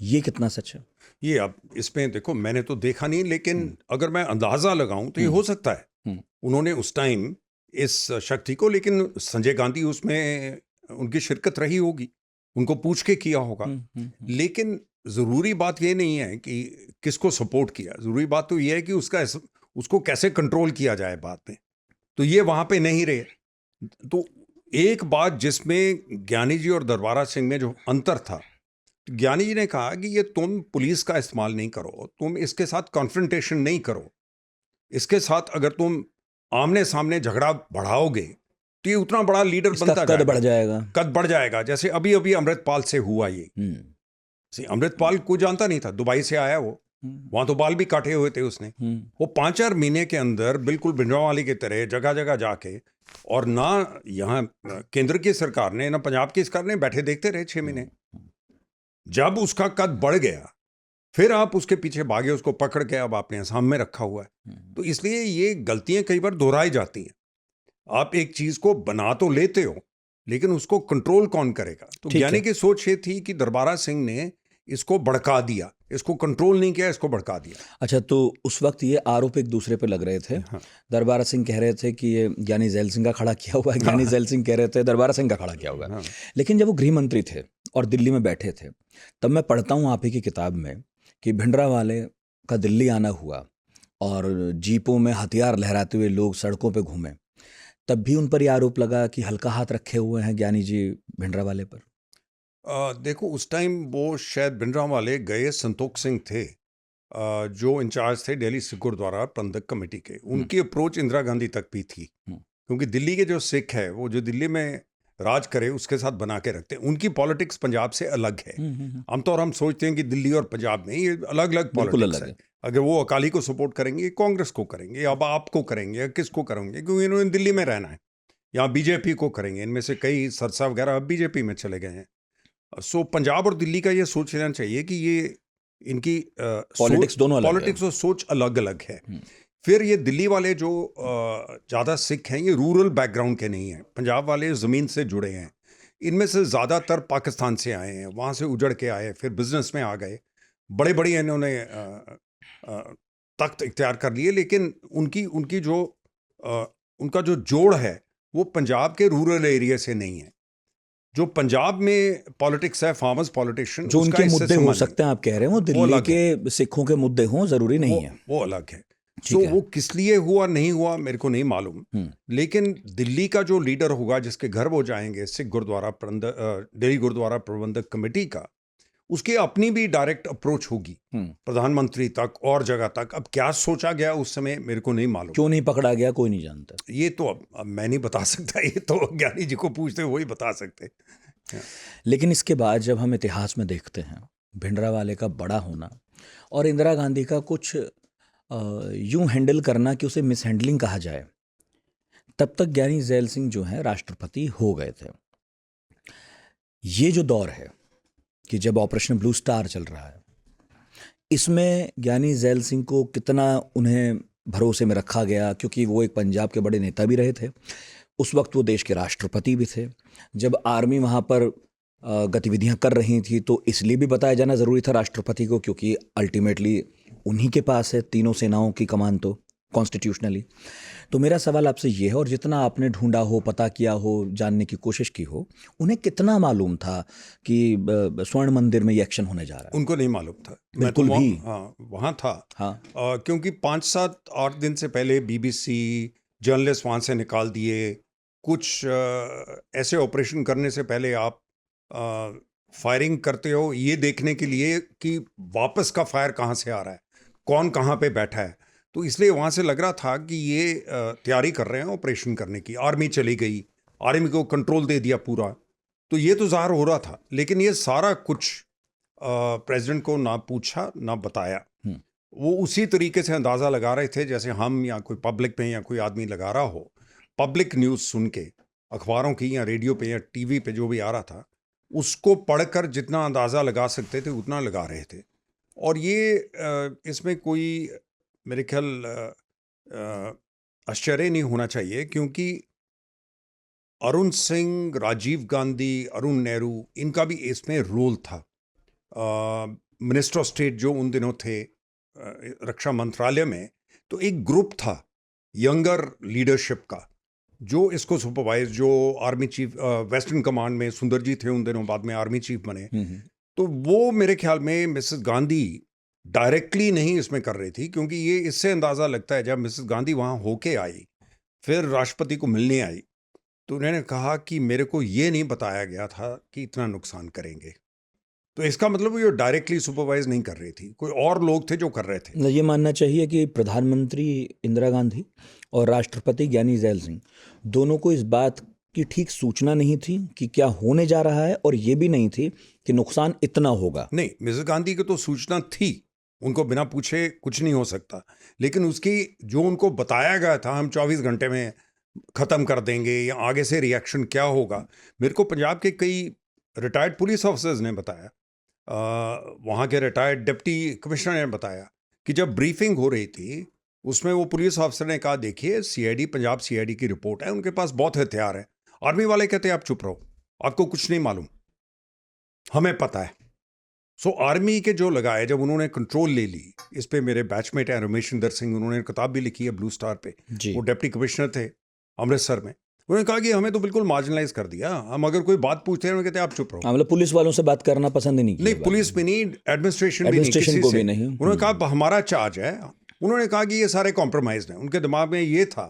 S2: ये कितना सच है?
S1: ये अब इसमें देखो, मैंने तो देखा नहीं, लेकिन अगर मैं अंदाजा लगाऊं तो ये हो सकता है उन्होंने उस टाइम इस शक्ति को, लेकिन संजय गांधी उसमें उनकी शिरकत रही होगी, उनको पूछ के किया होगा। लेकिन ज़रूरी बात ये नहीं है कि किसको सपोर्ट किया, ज़रूरी बात तो ये है कि उसको कैसे कंट्रोल किया जाए बाद में। तो ये वहाँ पे नहीं रहे। तो एक बात जिसमें ज्ञानी जी और दरबारा सिंह में जो अंतर था, ज्ञानी जी ने कहा कि ये तुम पुलिस का इस्तेमाल नहीं करो, तुम इसके साथ कॉन्फ्रंटेशन नहीं करो, इसके साथ अगर तुम आमने सामने झगड़ा बढ़ाओगे तो ये उतना बड़ा लीडर बनता
S2: कद बढ़ जाएगा,
S1: कद बढ़ जाएगा। जैसे अभी अभी अमृतपाल से हुआ ये। अमृतपाल को जानता नहीं था, दुबई से आया वो, वहां तो बाल भी काटे हुए थे उसने। वो 5-4 महीने के अंदर बिल्कुल भिंडरावाले की तरह जगह जगह जाके, और ना यहाँ केंद्र की सरकार ने ना पंजाब की सरकार ने बैठे देखते रहे 6 महीने। जब उसका कद बढ़ गया फिर आप उसके पीछे भागे, उसको पकड़ के अब आपने सामने रखा हुआ है। तो इसलिए ये गलतियां कई बार दोहराई जाती हैं। आप एक चीज को बना तो लेते हो, लेकिन उसको कंट्रोल कौन करेगा? तो ज्ञानी की सोच ये थी कि दरबारा सिंह ने इसको भड़का दिया, इसको कंट्रोल नहीं किया, इसको भड़का दिया।
S2: अच्छा, तो उस वक्त ये आरोप एक दूसरे पे लग रहे थे। दरबारा सिंह कह रहे थे कि ये ज्ञानी जैल सिंह का खड़ा किया हुआ है, ज्ञानी जैल सिंह कह रहे थे दरबारा सिंह का खड़ा किया हुआ है। लेकिन जब वो गृह मंत्री थे और दिल्ली में बैठे थे, तब मैं पढ़ता हूँ आप ही की किताब में कि भिंडरावाले का दिल्ली आना हुआ और जीपों में हथियार लहराते हुए लोग सड़कों पे घूमे, तब भी उन पर यह आरोप लगा कि हल्का हाथ रखे हुए हैं ज्ञानी जी भिंडरावाले पर।
S1: देखो उस टाइम वो शायद भिंडरावाले गए, संतोख सिंह थे जो इंचार्ज थे दिल्ली सिख गुरुद्वारा प्रबंधक कमेटी के। उनकी अप्रोच इंदिरा गांधी तक भी थी, क्योंकि दिल्ली के जो सिख है वो जो दिल्ली में राज करे उसके साथ बना के रखते हैं। उनकी पॉलिटिक्स पंजाब से अलग है। आमतौर हम सोचते हैं कि दिल्ली और पंजाब में ये अलग अलग पॉलिटिक्स है। अगर वो अकाली को सपोर्ट करेंगे, कांग्रेस को करेंगे, अब आपको करेंगे या किसको करेंगे, क्योंकि इन्होंने दिल्ली में रहना है, या बीजेपी को करेंगे। इनमें से कई सरसा वगैरह अब बीजेपी में चले गए हैं। सो पंजाब और दिल्ली का ये सोच लेना चाहिए कि ये इनकी पॉलिटिक्स और सोच अलग अलग है। फिर ये दिल्ली वाले जो ज़्यादा सिख हैं ये रूरल बैकग्राउंड के नहीं हैं, पंजाब वाले ज़मीन से जुड़े हैं। इनमें से ज़्यादातर पाकिस्तान से आए हैं, वहाँ से उजड़ के आए, फिर बिजनेस में आ गए, बड़े बड़े इन्होंने तख्त इख्तियार कर लिए। लेकिन उनकी जो उनका जो जोड़ है वो पंजाब के रूरल एरिया से नहीं है। जो पंजाब में पॉलिटिक्स है, फार्मर्स पॉलिटिशियन,
S2: जो उनके मुद्दे हो सकते हैं, आप कह रहे हो दिल्ली के सिखों के मुद्दे हों, जरूरी नहीं है,
S1: वो अलग है। सो वो किस लिए हुआ नहीं हुआ मेरे को नहीं मालूम, लेकिन दिल्ली का जो लीडर होगा जिसके घर वो जाएंगे, सिख गुरुद्वारा दिल्ली गुरुद्वारा प्रबंधक कमेटी का, उसकी अपनी भी डायरेक्ट अप्रोच होगी प्रधानमंत्री तक और जगह तक। अब क्या सोचा गया उस समय मेरे को नहीं मालूम,
S2: क्यों नहीं पकड़ा गया कोई नहीं जानता।
S1: ये तो अब मैं नहीं बता सकता, ये तो ज्ञानी जी को पूछते वही बता सकते।
S2: लेकिन इसके बाद जब हम इतिहास में देखते हैं भिंडरावाले का बड़ा होना और इंदिरा गांधी का कुछ यूं हैंडल करना कि उसे मिस हैंडलिंग कहा जाए, तब तक ज्ञानी जैल सिंह जो हैं राष्ट्रपति हो गए थे। ये जो दौर है कि जब ऑपरेशन ब्लू स्टार चल रहा है, इसमें ज्ञानी जैल सिंह को कितना उन्हें भरोसे में रखा गया, क्योंकि वो एक पंजाब के बड़े नेता भी रहे थे, उस वक्त वो देश के राष्ट्रपति भी थे। जब आर्मी वहाँ पर गतिविधियाँ कर रही थी तो इसलिए भी बताया जाना ज़रूरी था राष्ट्रपति को, क्योंकि अल्टीमेटली उन्हीं के पास है तीनों सेनाओं की कमान तो कॉन्स्टिट्यूशनली। तो मेरा सवाल आपसे ये है, और जितना आपने ढूंढा हो, पता किया हो, जानने की कोशिश की हो, उन्हें कितना मालूम था कि स्वर्ण मंदिर में ये एक्शन होने जा रहा है?
S1: उनको नहीं मालूम था।
S2: बिल्कुल भी?
S1: हाँ, वहाँ था।
S2: हाँ।
S1: क्योंकि 5-7-8 दिन से पहले BBC जर्नलिस्ट वहाँ से निकाल दिए। कुछ ऐसे ऑपरेशन करने से पहले आप फायरिंग करते हो ये देखने के लिए कि वापस का फायर कहाँ से आ रहा है, कौन कहाँ पे बैठा है। तो इसलिए वहाँ से लग रहा था कि ये तैयारी कर रहे हैं ऑपरेशन करने की। आर्मी चली गई, आर्मी को कंट्रोल दे दिया पूरा, तो ये तो ज़ाहिर हो रहा था। लेकिन ये सारा कुछ प्रेसिडेंट को ना पूछा ना बताया। वो उसी तरीके से अंदाज़ा लगा रहे थे जैसे हम या कोई पब्लिक में या कोई आदमी लगा रहा हो। पब्लिक न्यूज़ सुन के अखबारों की या रेडियो पे या टीवी पे जो भी आ रहा था, उसको पढ़कर जितना अंदाज़ा लगा सकते थे उतना लगा रहे थे। और ये इसमें कोई मेरे ख्याल आश्चर्य नहीं होना चाहिए, क्योंकि अरुण सिंह, राजीव गांधी, अरुण नेहरू, इनका भी इसमें रोल था। मिनिस्टर ऑफ स्टेट जो उन दिनों थे रक्षा मंत्रालय में, तो एक ग्रुप था यंगर लीडरशिप का जो इसको सुपरवाइज, जो आर्मी चीफ वेस्टर्न कमांड में सुंदर जी थे उन दिनों, बाद में आर्मी चीफ बने। तो वो मेरे ख्याल में मिसेस गांधी डायरेक्टली नहीं इसमें कर रही थी, क्योंकि ये इससे अंदाज़ा लगता है जब मिसेस गांधी वहाँ होके आई, फिर राष्ट्रपति को मिलने आई, तो उन्होंने कहा कि मेरे को ये नहीं बताया गया था कि इतना नुकसान करेंगे। तो इसका मतलब ये डायरेक्टली सुपरवाइज नहीं कर रही थी, कोई और लोग थे जो कर रहे थे।
S2: ये मानना चाहिए कि प्रधानमंत्री इंदिरा गांधी और राष्ट्रपति ज्ञानी जैल सिंह दोनों को इस बात की ठीक सूचना नहीं थी कि क्या होने जा रहा है, और ये भी नहीं थी कि नुकसान इतना होगा।
S1: नहीं, मिसेस गांधी को तो सूचना थी, उनको बिना पूछे कुछ नहीं हो सकता। लेकिन उसकी जो उनको बताया गया था हम 24 घंटे में ख़त्म कर देंगे या आगे से रिएक्शन क्या होगा, मेरे को पंजाब के कई रिटायर्ड पुलिस ऑफिसर्स ने बताया, वहाँ के रिटायर्ड डिप्टी कमिश्नर ने बताया कि जब ब्रीफिंग हो रही थी उसमें वो पुलिस ऑफिसर ने कहा, देखिए CID, पंजाब CID की रिपोर्ट है, उनके पास बहुत हथियार है। आर्मी वाले कहते हैं आप चुप रहो, आपको कुछ नहीं मालूम, हमें पता है। सो आर्मी के जो लगाए, जब उन्होंने कंट्रोल ले ली, इस पे मेरे बैचमेट हैं रमेशिंदर सिंह, उन्होंने किताब भी लिखी है ब्लू स्टार पे, वो डिप्टी कमिश्नर थे अमृतसर में। उन्होंने कहा कि हमें तो बिल्कुल मार्जिनलाइज कर दिया, हम अगर कोई बात पूछते हैं उन्होंने कहते हैं आप चुप रहो।
S2: मतलब पुलिस वालों से बात करना पसंद नहीं किया?
S1: नहीं, पुलिस भी नहीं, एडमिनिस्ट्रेशन भी नहीं, किसी
S2: को
S1: से
S2: भी नहीं।
S1: उन्होंने कहा हमारा चार्ज है। उन्होंने कहा कि ये सारे कॉम्प्रोमाइज हैं, उनके दिमाग में ये था।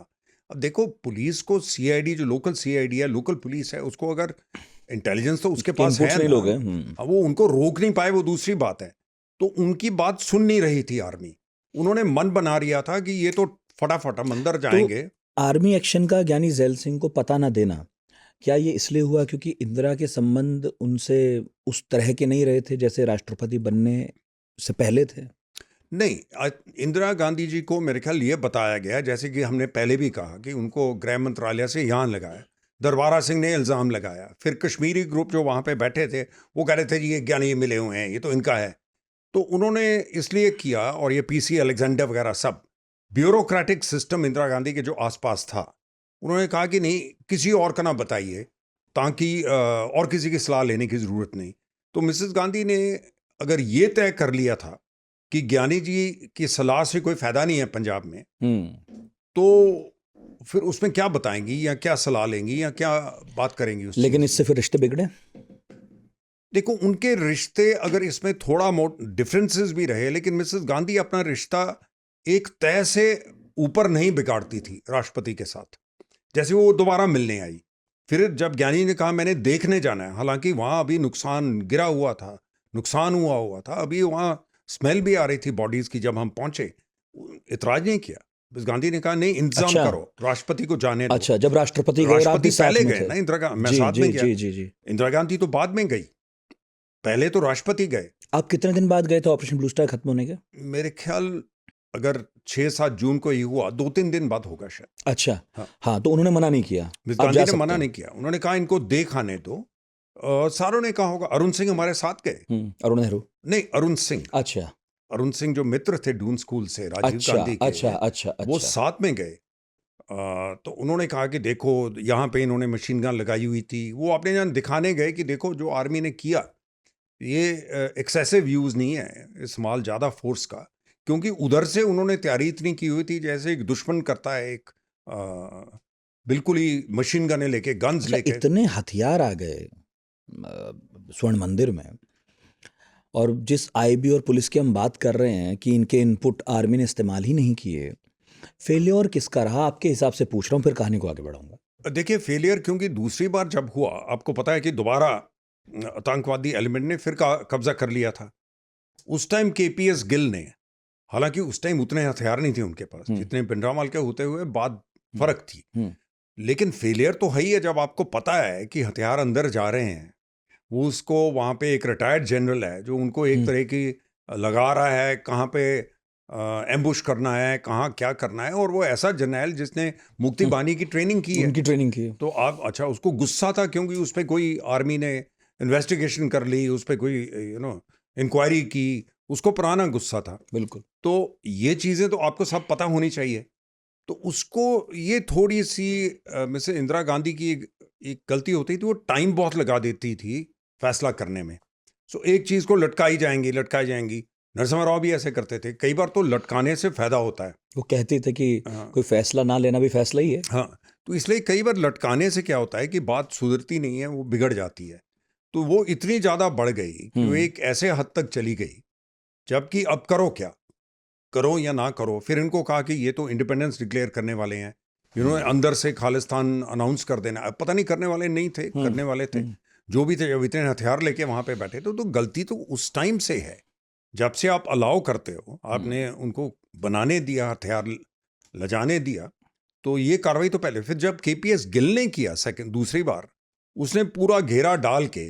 S1: अब देखो, पुलिस को CID, जो लोकल CID है, लोकल पुलिस है, उसको अगर इंटेलिजेंस तो उसके पास है ना,
S2: लोग हैं,
S1: अब वो उनको रोक नहीं पाए, वो दूसरी बात है। तो उनकी बात सुन नहीं रही थी आर्मी, उन्होंने मन बना रिया था कि ये तो फटाफट हम अंदर जाएंगे।
S2: तो आर्मी एक्शन का ज्ञानी जैल सिंह को पता ना देना, क्या ये इसलिए हुआ क्योंकि इंदिरा के संबंध उनसे उस तरह के नहीं रहे थे जैसे राष्ट्रपति बनने से पहले थे?
S1: नहीं, इंदिरा गांधी जी को मेरे ख्याल ये बताया गया, जैसे कि हमने पहले भी कहा, कि उनको गृह मंत्रालय से यहाँ लगाया, दरबारा सिंह ने इल्ज़ाम लगाया, फिर कश्मीरी ग्रुप जो वहाँ पे बैठे थे वो कह रहे थे जी ये ज्ञानी मिले हुए हैं, ये तो इनका है। तो उन्होंने इसलिए किया, और ये PC अलेक्जेंडर वगैरह सब ब्यूरोक्रेटिक सिस्टम इंदिरा गांधी के जो आसपास था, उन्होंने कहा कि नहीं, किसी और का ना बताइए, ताकि और किसी की सलाह लेने की ज़रूरत नहीं। तो मिसेस गांधी ने अगर ये तय कर लिया था कि ज्ञानी जी की सलाह से कोई फ़ायदा नहीं है पंजाब में, तो फिर उसमें क्या बताएंगी या क्या सलाह लेंगी या क्या बात करेंगी उससे?
S2: लेकिन इससे फिर रिश्ते बिगड़े।
S1: देखो, उनके रिश्ते अगर इसमें थोड़ा डिफरेंसेस भी रहे, लेकिन मिसेस गांधी अपना रिश्ता एक तय से ऊपर नहीं बिगाड़ती थी राष्ट्रपति के साथ। जैसे वो दोबारा मिलने आई, फिर जब ज्ञानी ने कहा मैंने देखने जाना है, हालांकि वहाँ अभी नुकसान गिरा हुआ था, नुकसान हुआ था, अभी वहाँ स्मेल भी आ रही थी बॉडीज़ की, जब हम पहुँचे इतराज़ नहीं किया। मिस गांधी ने कहा नहीं इंतजाम
S2: अच्छा।
S1: करो, राष्ट्रपति को जाने दो।
S2: अच्छा, जब राष्ट्रपति गए और आप
S1: राष्ट्रपति
S2: भी साथ
S1: पहले
S2: में
S1: गए
S2: थे।
S1: ना, इंदिरा गांधी, मैं
S2: जी
S1: साथ
S2: जी
S1: में गया।
S2: जी जी जी।
S1: इंदिरा गांधी तो बाद में गई, पहले तो राष्ट्रपति गए।
S2: आप कितने दिन बाद गए थे ऑपरेशन ब्लू स्टार खत्म होने के?
S1: मेरे ख्याल अगर 6-7 जून को ये हुआ, 2-3 दिन बाद होगा शायद।
S2: अच्छा।
S1: हाँ।
S2: हाँ, तो उन्होंने मना नहीं किया,
S1: मिस
S2: आप
S1: गांधी
S2: जा
S1: ने
S2: सकते
S1: मना
S2: हैं।
S1: नहीं किया, उन्होंने कहा इनको देख आने दो। सारों ने कहा होगा, अरुण सिंह हमारे साथ गए।
S2: अरुण नेहरू।
S1: नहीं, अरुण सिंह,
S2: अच्छा
S1: अरुण सिंह जो मित्र थे डून स्कूल से राजीव
S2: अच्छा
S1: गांधी के,
S2: अच्छा अच्छा
S1: वो
S2: अच्छा।
S1: साथ में गए। तो उन्होंने कहा कि देखो यहाँ पे इन्होंने मशीन गन लगाई हुई थी, वो अपने यहाँ दिखाने गए कि देखो जो आर्मी ने किया ये एक्सेसिव यूज़ नहीं है, इस्तेमाल ज़्यादा फोर्स का, क्योंकि उधर से उन्होंने तैयारी इतनी की हुई थी जैसे एक दुश्मन करता है, एक बिल्कुल ही मशीन गने लेके, गन्स
S2: अच्छा,
S1: लेके।
S2: इतने हथियार आ गए स्वर्ण मंदिर में, और जिस आईबी और पुलिस की हम बात कर रहे हैं कि इनके इनपुट आर्मी ने इस्तेमाल ही नहीं किए, फेलियर किसका रहा आपके हिसाब से? पूछ रहा हूँ, फिर कहानी को आगे बढ़ाऊंगा।
S1: देखिए फेलियर, क्योंकि दूसरी बार जब हुआ, आपको पता है कि दोबारा आतंकवादी एलिमेंट ने फिर कब्जा कर लिया था। उस टाइम केपीएस गिल ने, हालांकि उस टाइम उतने हथियार नहीं थे उनके पास जितने भिंडरावाल के होते हुए बाद फर्क थी, लेकिन फेलियर तो है ही है जब आपको पता है कि हथियार अंदर जा रहे हैं। वो उसको वहाँ पे एक रिटायर्ड जनरल है जो उनको एक तरह की लगा रहा है कहाँ पे एम्बुश करना है, कहाँ क्या करना है, और वो ऐसा जर्नैल जिसने मुक्ति बानी की ट्रेनिंग की है,
S2: उनकी ट्रेनिंग की।
S1: तो आप अच्छा उसको गुस्सा था क्योंकि उस पर कोई आर्मी ने इन्वेस्टिगेशन कर ली, उस पर कोई इंक्वायरी की, उसको पुराना गुस्सा था।
S2: बिल्कुल।
S1: तो ये चीज़ें तो आपको सब पता होनी चाहिए। तो उसको ये थोड़ी सी मिस इंदिरा गांधी की एक गलती होती थी, वो टाइम बहुत लगा देती थी फैसला करने में। सो एक चीज़ को लटकाई जाएंगी। नरसिम्हा राव भी ऐसे करते थे, कई बार तो लटकाने से फायदा होता है।
S2: वो कहते थे कि कोई फैसला ना लेना भी फैसला ही है।
S1: हाँ, तो इसलिए कई बार लटकाने से क्या होता है कि बात सुधरती नहीं है, वो बिगड़ जाती है। तो वो इतनी ज़्यादा बढ़ गई कि वो एक ऐसे हद तक चली गई, जबकि अब करो क्या, करो या ना करो। फिर इनको कहा कि ये तो इंडिपेंडेंस डिक्लेयर करने वाले हैं, इन्होंने अंदर से खालिस्तान अनाउंस कर देना। अब पता नहीं करने वाले नहीं थे, करने वाले थे, जो भी थे, जब इतने हथियार लेके वहाँ पे बैठे तो गलती तो उस टाइम से है जब से आप अलाउ करते हो, आपने उनको बनाने दिया, हथियार लजाने दिया, तो ये कार्रवाई तो पहले। फिर जब केपीएस गिल ने किया दूसरी बार, उसने पूरा घेरा डाल के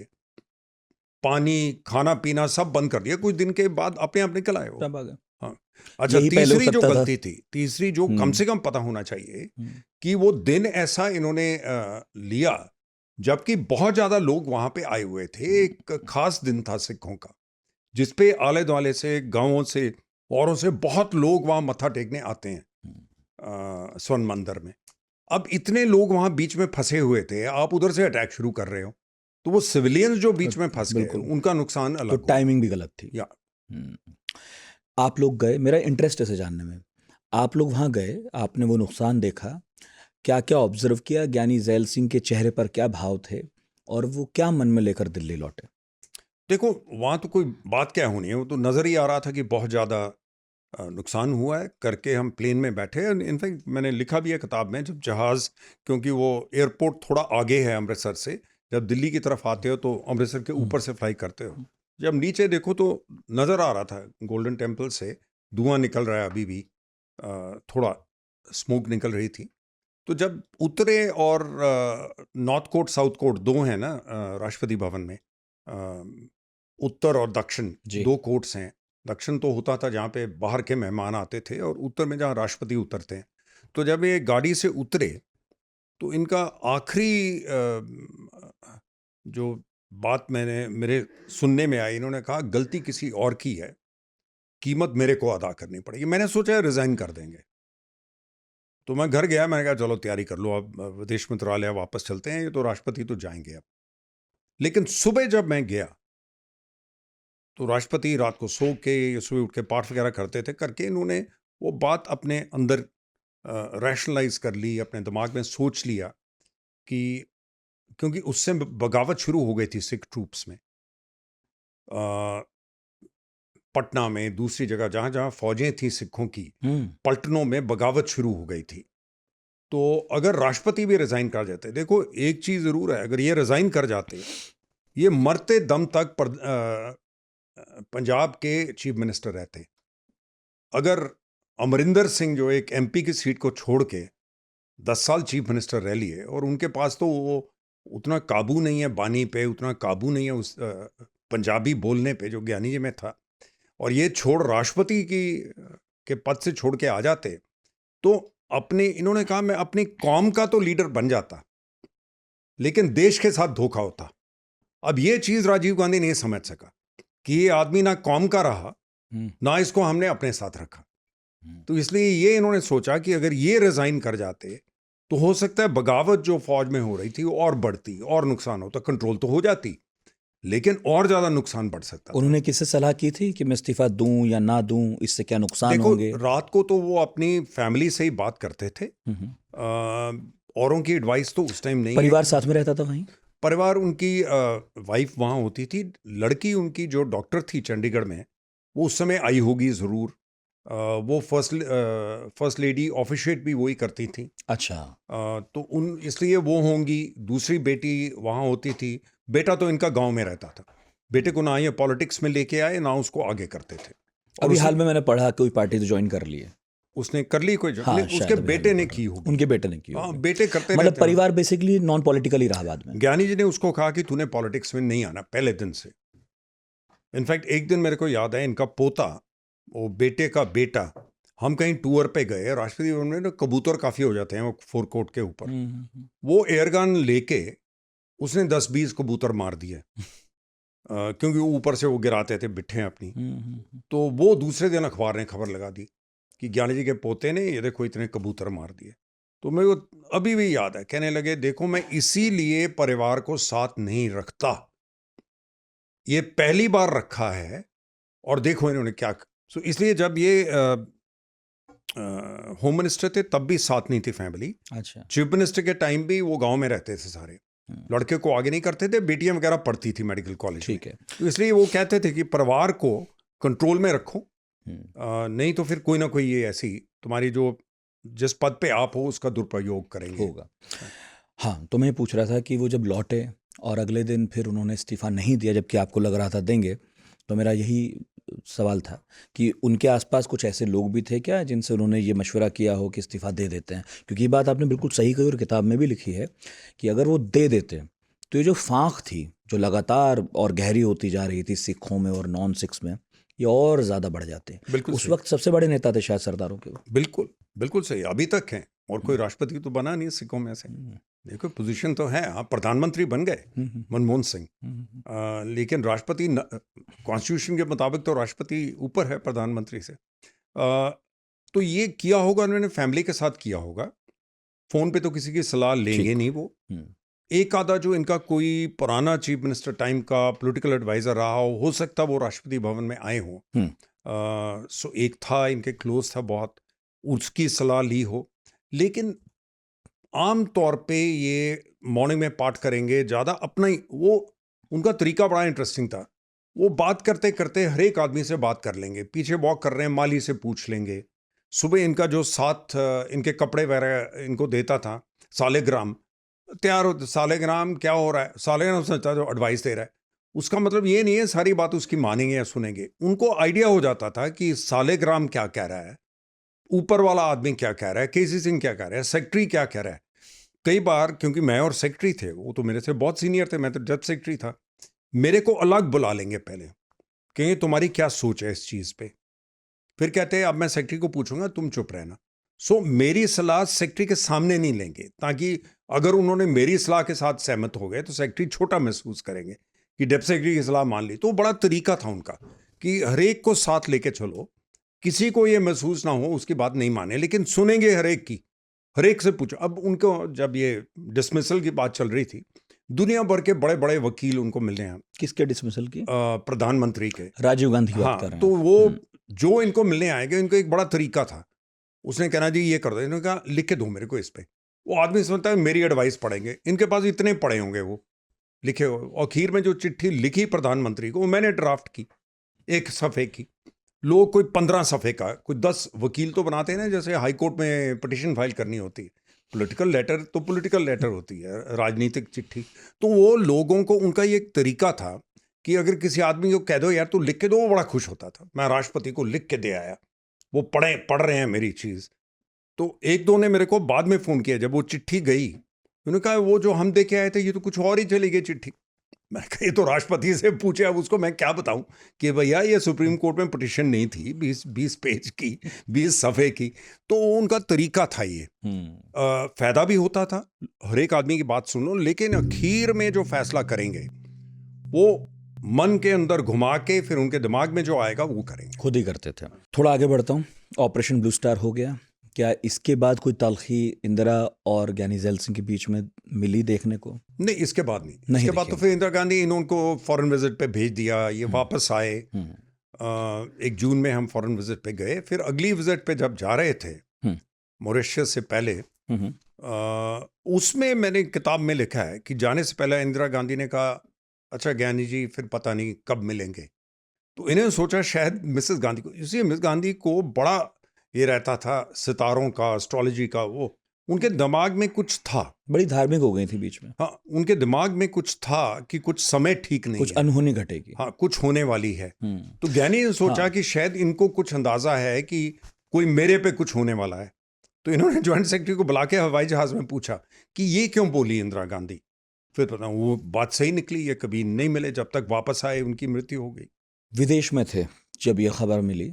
S1: पानी खाना पीना सब बंद कर दिया, कुछ दिन के बाद अपने आप निकल आए वो। हाँ, अच्छा, तीसरी जो गलती थी, तीसरी जो कम से कम पता होना चाहिए कि वो दिन ऐसा इन्होंने लिया जबकि बहुत ज्यादा लोग वहां पे आए हुए थे। एक खास दिन था सिखों का, जिसपे आले दुआले से, गांवों से, औरों से बहुत लोग वहां मत्था टेकने आते हैं स्वर्ण मंदिर में। अब इतने लोग वहां बीच में फंसे हुए थे, आप उधर से अटैक शुरू कर रहे हो, तो वो सिविलियंस जो बीच में फंस गए, उनका नुकसान अलग।
S2: तो टाइमिंग भी गलत थी।
S1: या
S2: आप लोग गए, मेरा इंटरेस्ट है जानने में, आप लोग वहाँ गए, आपने वो नुकसान देखा, क्या क्या ऑब्जर्व किया, ज्ञानी जैल सिंह के चेहरे पर क्या भाव थे, और वो क्या मन में लेकर दिल्ली लौटे?
S1: देखो वहाँ तो कोई बात क्या होनी है, वो तो नज़र ही आ रहा था कि बहुत ज़्यादा नुकसान हुआ है करके। हम प्लेन में बैठे, इनफैक्ट मैंने लिखा भी है किताब में, जब जहाज़, क्योंकि वो एयरपोर्ट थोड़ा आगे है अमृतसर से, जब दिल्ली की तरफ आते हो तो अमृतसर के ऊपर से फ्लाई करते हो, जब नीचे देखो तो नज़र आ रहा था गोल्डन टेम्पल से धुआं निकल रहा है, अभी भी थोड़ा स्मोक निकल रही थी। तो जब उतरे, और नॉर्थ कोर्ट साउथ कोर्ट दो हैं ना राष्ट्रपति भवन में, उत्तर और दक्षिण दो कोर्ट्स हैं। दक्षिण तो होता था जहाँ पे बाहर के मेहमान आते थे, और उत्तर में जहाँ राष्ट्रपति उतरते हैं। तो जब ये गाड़ी से उतरे तो इनका आखिरी जो बात मेरे सुनने में आई, इन्होंने कहा गलती किसी और की है, कीमत मेरे को अदा करनी पड़ेगी। मैंने सोचा रिजाइन कर देंगे, तो मैं घर गया, मैंने कहा चलो तैयारी कर लो, अब विदेश मंत्रालय वापस चलते हैं, ये तो राष्ट्रपति तो जाएंगे अब। लेकिन सुबह जब मैं गया तो राष्ट्रपति रात को सो के, सुबह उठ के पाठ वगैरह करते थे, करके इन्होंने वो बात अपने अंदर रैशनलाइज कर ली, अपने दिमाग में सोच लिया कि, क्योंकि उससे बगावत शुरू हो गई थी सिख ट्रूप्स में, पटना में, दूसरी जगह जहाँ जहाँ फौजें थी सिखों की, पलटनों में बगावत शुरू हो गई थी। तो अगर राष्ट्रपति भी रिजाइन कर जाते, देखो एक चीज़ ज़रूर है, अगर ये रिजाइन कर जाते, ये मरते दम तक पंजाब के चीफ मिनिस्टर रहते। अगर अमरिंदर सिंह जो एक एमपी की सीट को छोड़ के 10 साल चीफ मिनिस्टर रह लिए, और उनके पास तो वो उतना काबू नहीं है बानी पे, उतना काबू नहीं है उस पंजाबी बोलने पे जो ज्ञानी जी में था, और ये छोड़ राष्ट्रपति के पद से छोड़ के आ जाते, तो इन्होंने कहा मैं अपनी कौम का तो लीडर बन जाता, लेकिन देश के साथ धोखा होता। अब ये चीज राजीव गांधी नहीं समझ सका कि ये आदमी ना कौम का रहा, ना इसको हमने अपने साथ रखा। तो इसलिए ये इन्होंने सोचा कि अगर ये रिजाइन कर जाते तो हो सकता है बगावत जो फौज में हो रही थी और बढ़ती और नुकसान होता, कंट्रोल तो हो जाती लेकिन और ज्यादा नुकसान बढ़ सकता था।
S2: उन्होंने किससे सलाह की थी कि मैं इस्तीफा दूं या ना दूं, इससे क्या नुकसान
S1: देखो,
S2: होंगे?
S1: रात को तो वो अपनी फैमिली से ही बात करते थे। औरों की एडवाइस तो उस टाइम नहीं।
S2: परिवार साथ में रहता था वहीं?
S1: परिवार, उनकी वाइफ वहाँ होती थी, लड़की उनकी जो डॉक्टर थी चंडीगढ़ में, वो उस समय आई होगी ज़रूर। वो फर्स्ट लेडी ऑफिशिएट भी वही करती थी।
S2: अच्छा।
S1: तो इसलिए वो होंगी। दूसरी बेटी वहाँ होती थी। बेटा तो इनका गांव में रहता था। बेटे को ना ये पॉलिटिक्स में लेके आए, ना उसको आगे करते थे। और
S2: अभी हाल में मैंने पढ़ा कोई पार्टी तो ज्वाइन कर ली है।
S1: उसने कर ली कोई
S2: हाँ,
S1: उसके बेटे ने की होगी।
S2: उनके बेटे ने की
S1: हाँ,
S2: होगी।
S1: बेटे करते
S2: मतलब
S1: रहते हैं।
S2: परिवार बेसिकली नॉन पॉलिटिकल ही रहा बाद में।
S1: ज्ञानी जी ने उसको कहा कि तूने पॉलिटिक्स में नहीं आना पहले दिन से। इनफैक्ट एक दिन मेरे को याद है, इनका पोता, वो बेटे का बेटा, हम कहीं टूर पे गए, राष्ट्रपति भवन में ना कबूतर काफ़ी हो जाते हैं वो फोरकोट के ऊपर। वो एयरगन लेके उसने 10-20 कबूतर मार दिए क्योंकि ऊपर से वो गिराते थे बिट्ठे अपनी। तो वो दूसरे दिन अखबार ने खबर लगा दी कि ज्ञानी जी के पोते ने ये देखो इतने कबूतर मार दिए। तो मेरे को अभी भी याद है, कहने लगे देखो मैं इसीलिए परिवार को साथ नहीं रखता, ये पहली बार रखा है और देखो इन्होंने क्या। सो इसलिए जब ये होम मिनिस्टर थे तब भी साथ नहीं थी फैमिली।
S2: अच्छा।
S1: चीफ मिनिस्टर के टाइम भी वो गांव में रहते थे सारे। लड़के को आगे नहीं करते थे, बेटियां वगैरह पढ़ती थी मेडिकल कॉलेज।
S2: ठीक है।
S1: तो इसलिए वो कहते थे कि परिवार को कंट्रोल में रखो, नहीं तो फिर कोई ना कोई ये ऐसी तुम्हारी जो जिस पद पे आप हो उसका दुरुपयोग करेंगे।
S2: होगा। हाँ, तो मैं पूछ रहा था कि वो जब लौटे और अगले दिन फिर उन्होंने इस्तीफा नहीं दिया जबकि आपको लग रहा था देंगे, तो मेरा यही सवाल था कि उनके आसपास कुछ ऐसे लोग भी थे क्या जिनसे उन्होंने ये मशवरा किया हो कि इस्तीफा दे देते हैं? क्योंकि ये बात आपने बिल्कुल सही कही और किताब में भी लिखी है कि अगर वो दे देते तो ये जो फांक थी जो लगातार और गहरी होती जा रही थी सिखों में और नॉन सिख्स में, ये और ज़्यादा बढ़ जाते।
S1: बिल्कुल
S2: उस
S1: सही।
S2: वक्त सबसे बड़े नेता थे शायद सरदारों के।
S1: बिल्कुल बिल्कुल सही, अभी तक हैं, और कोई राष्ट्रपति तो बना नहीं सिखों में से। देखो पोजीशन तो है, आप प्रधानमंत्री बन गए मनमोहन सिंह, लेकिन राष्ट्रपति कॉन्स्टिट्यूशन के मुताबिक तो राष्ट्रपति ऊपर है प्रधानमंत्री से। तो ये किया होगा उन्होंने फैमिली के साथ किया होगा, फोन पे तो किसी की सलाह लेंगे नहीं वो। एक आधा जो इनका कोई पुराना चीफ मिनिस्टर टाइम का पॉलिटिकल एडवाइजर रहा हो सकता वो राष्ट्रपति भवन में आए हों। सो एक था इनके क्लोज था बहुत, उसकी सलाह ली हो। लेकिन आम तौर पे ये मॉर्निंग में पाठ करेंगे ज़्यादा अपना ही, वो उनका तरीका बड़ा इंटरेस्टिंग था। वो बात करते करते हर एक आदमी से बात कर लेंगे, पीछे वॉक कर रहे हैं माली से पूछ लेंगे। सुबह इनका जो साथ इनके कपड़े वगैरह इनको देता था, सालेग्राम तैयार हो, सालेग्राम क्या हो रहा है, सालेग्राम सोचता जो एडवाइस दे रहा है, उसका मतलब ये नहीं है सारी बात उसकी मानेंगे या सुनेंगे। उनको आइडिया हो जाता था कि सालेग्राम क्या कह रहा है, ऊपर वाला आदमी क्या कह रहा है, केसी सिंह क्या कह रहा है, सेक्रेटरी क्या कह रहा है। कई बार क्योंकि मैं और सेक्रेटरी थे, वो तो मेरे से बहुत सीनियर थे, मैं तो जब सेक्रेटरी था, मेरे को अलग बुला लेंगे पहले, कहेंगे तुम्हारी क्या सोच है इस चीज़ पे। फिर कहते हैं अब मैं सेक्रेटरी को पूछूंगा, तुम चुप रहना। सो मेरी सलाह सेक्रेटरी के सामने नहीं लेंगे, ताकि अगर उन्होंने मेरी सलाह के साथ सहमत हो गए तो सेक्रेटरी छोटा महसूस करेंगे कि डेप्टी सेक्रेटरी की सलाह मान ली। तो बड़ा तरीका था उनका कि हर एक को साथ लेके चलो, किसी को ये महसूस ना हो उसकी बात नहीं माने, लेकिन सुनेंगे हर एक की, हर एक से पूछो। अब उनको जब ये डिसमिसल की बात चल रही थी, दुनिया भर के बड़े बड़े वकील उनको मिल रहे हैं।
S2: किसके डिसमिसल की?
S1: प्रधानमंत्री के,
S2: राजीव गांधी की बात
S1: हाँ,
S2: कर रहे हैं।
S1: तो वो जो इनको मिलने आएंगे इनको एक बड़ा तरीका था। उसने कहना जी ये कर दो, इन्होंने कहा लिख के दो मेरे को इस पे। वो आदमी समझता है मेरी एडवाइस पढ़ेंगे, इनके पास इतने पढ़े होंगे वो लिखे हो। और आखिर में जो चिट्ठी लिखी प्रधानमंत्री को, वो मैंने ड्राफ्ट की 1 सफ़े की, लोग कोई 15 सफ़े का, कोई 10 वकील तो बनाते हैं ना, जैसे हाई कोर्ट में पिटिशन फाइल करनी होती है। पॉलिटिकल लेटर तो पॉलिटिकल लेटर होती है, राजनीतिक चिट्ठी। तो वो लोगों को, उनका ये एक तरीका था कि अगर किसी आदमी को कह दो यार तू लिख के दो, वो बड़ा खुश होता था। मैं राष्ट्रपति को लिख के दे आया, वो पढ़ रहे हैं मेरी चीज़। तो एक दो ने मेरे को बाद में फ़ोन किया जब वो चिट्ठी गई, उन्होंने कहा वो जो हम दे के आए थे ये तो कुछ और ही चली गई चिट्ठी। मैं कहा ये तो राष्ट्रपति से पूछे, अब उसको मैं क्या बताऊं कि भैया ये सुप्रीम कोर्ट में पिटीशन नहीं थी 20 पेज की, 20 सफ़े की। तो उनका तरीका था ये। फ़ायदा भी होता था, हर एक आदमी की बात सुन लो, लेकिन आखिर में जो फैसला करेंगे वो मन के अंदर घुमा के फिर उनके दिमाग में जो आएगा वो करेंगे।
S2: खुद ही करते थे। थोड़ा आगे बढ़ता हूँ। ऑपरेशन ब्लू स्टार हो गया, क्या इसके बाद कोई तलखी इंदिरा और ज्ञानी जैल सिंह के बीच में मिली देखने को?
S1: नहीं, इसके बाद नहीं इसके बाद तो फिर इंदिरा गांधी इनको फॉरेन विजिट पे भेज दिया, ये वापस आए। 1 जून में हम फॉरेन विजिट पे गए। फिर अगली विजिट पे जब जा रहे थे मॉरिशस से पहले, उसमें मैंने किताब में लिखा है कि जाने से पहले इंदिरा गांधी ने कहा अच्छा ज्ञानी जी फिर पता नहीं कब मिलेंगे। तो इन्होंने सोचा शायद मिसेस गांधी को, इसलिए मिसेस गांधी को बड़ा ये रहता था सितारों का, एस्ट्रोलॉजी का, वो उनके दिमाग में कुछ था।
S2: बड़ी धार्मिक हो गई थी बीच में।
S1: हाँ, उनके दिमाग में कुछ था कि कुछ समय ठीक नहीं,
S2: कुछ अनहोनी घटेगी।
S1: हाँ, कुछ होने वाली है। तो ज्ञानी ने सोचा कि शायद इनको कुछ अंदाजा है कि कोई मेरे पे कुछ होने वाला है। तो इन्होंने ज्वाइंट सेक्रेटरी को बुला के हवाई जहाज में पूछा कि ये क्यों बोली इंदिरा गांधी। फिर पता वो बात सही निकली, ये कभी नहीं मिले, जब तक वापस आए उनकी मृत्यु हो गई।
S2: विदेश में थे जब ये खबर मिली,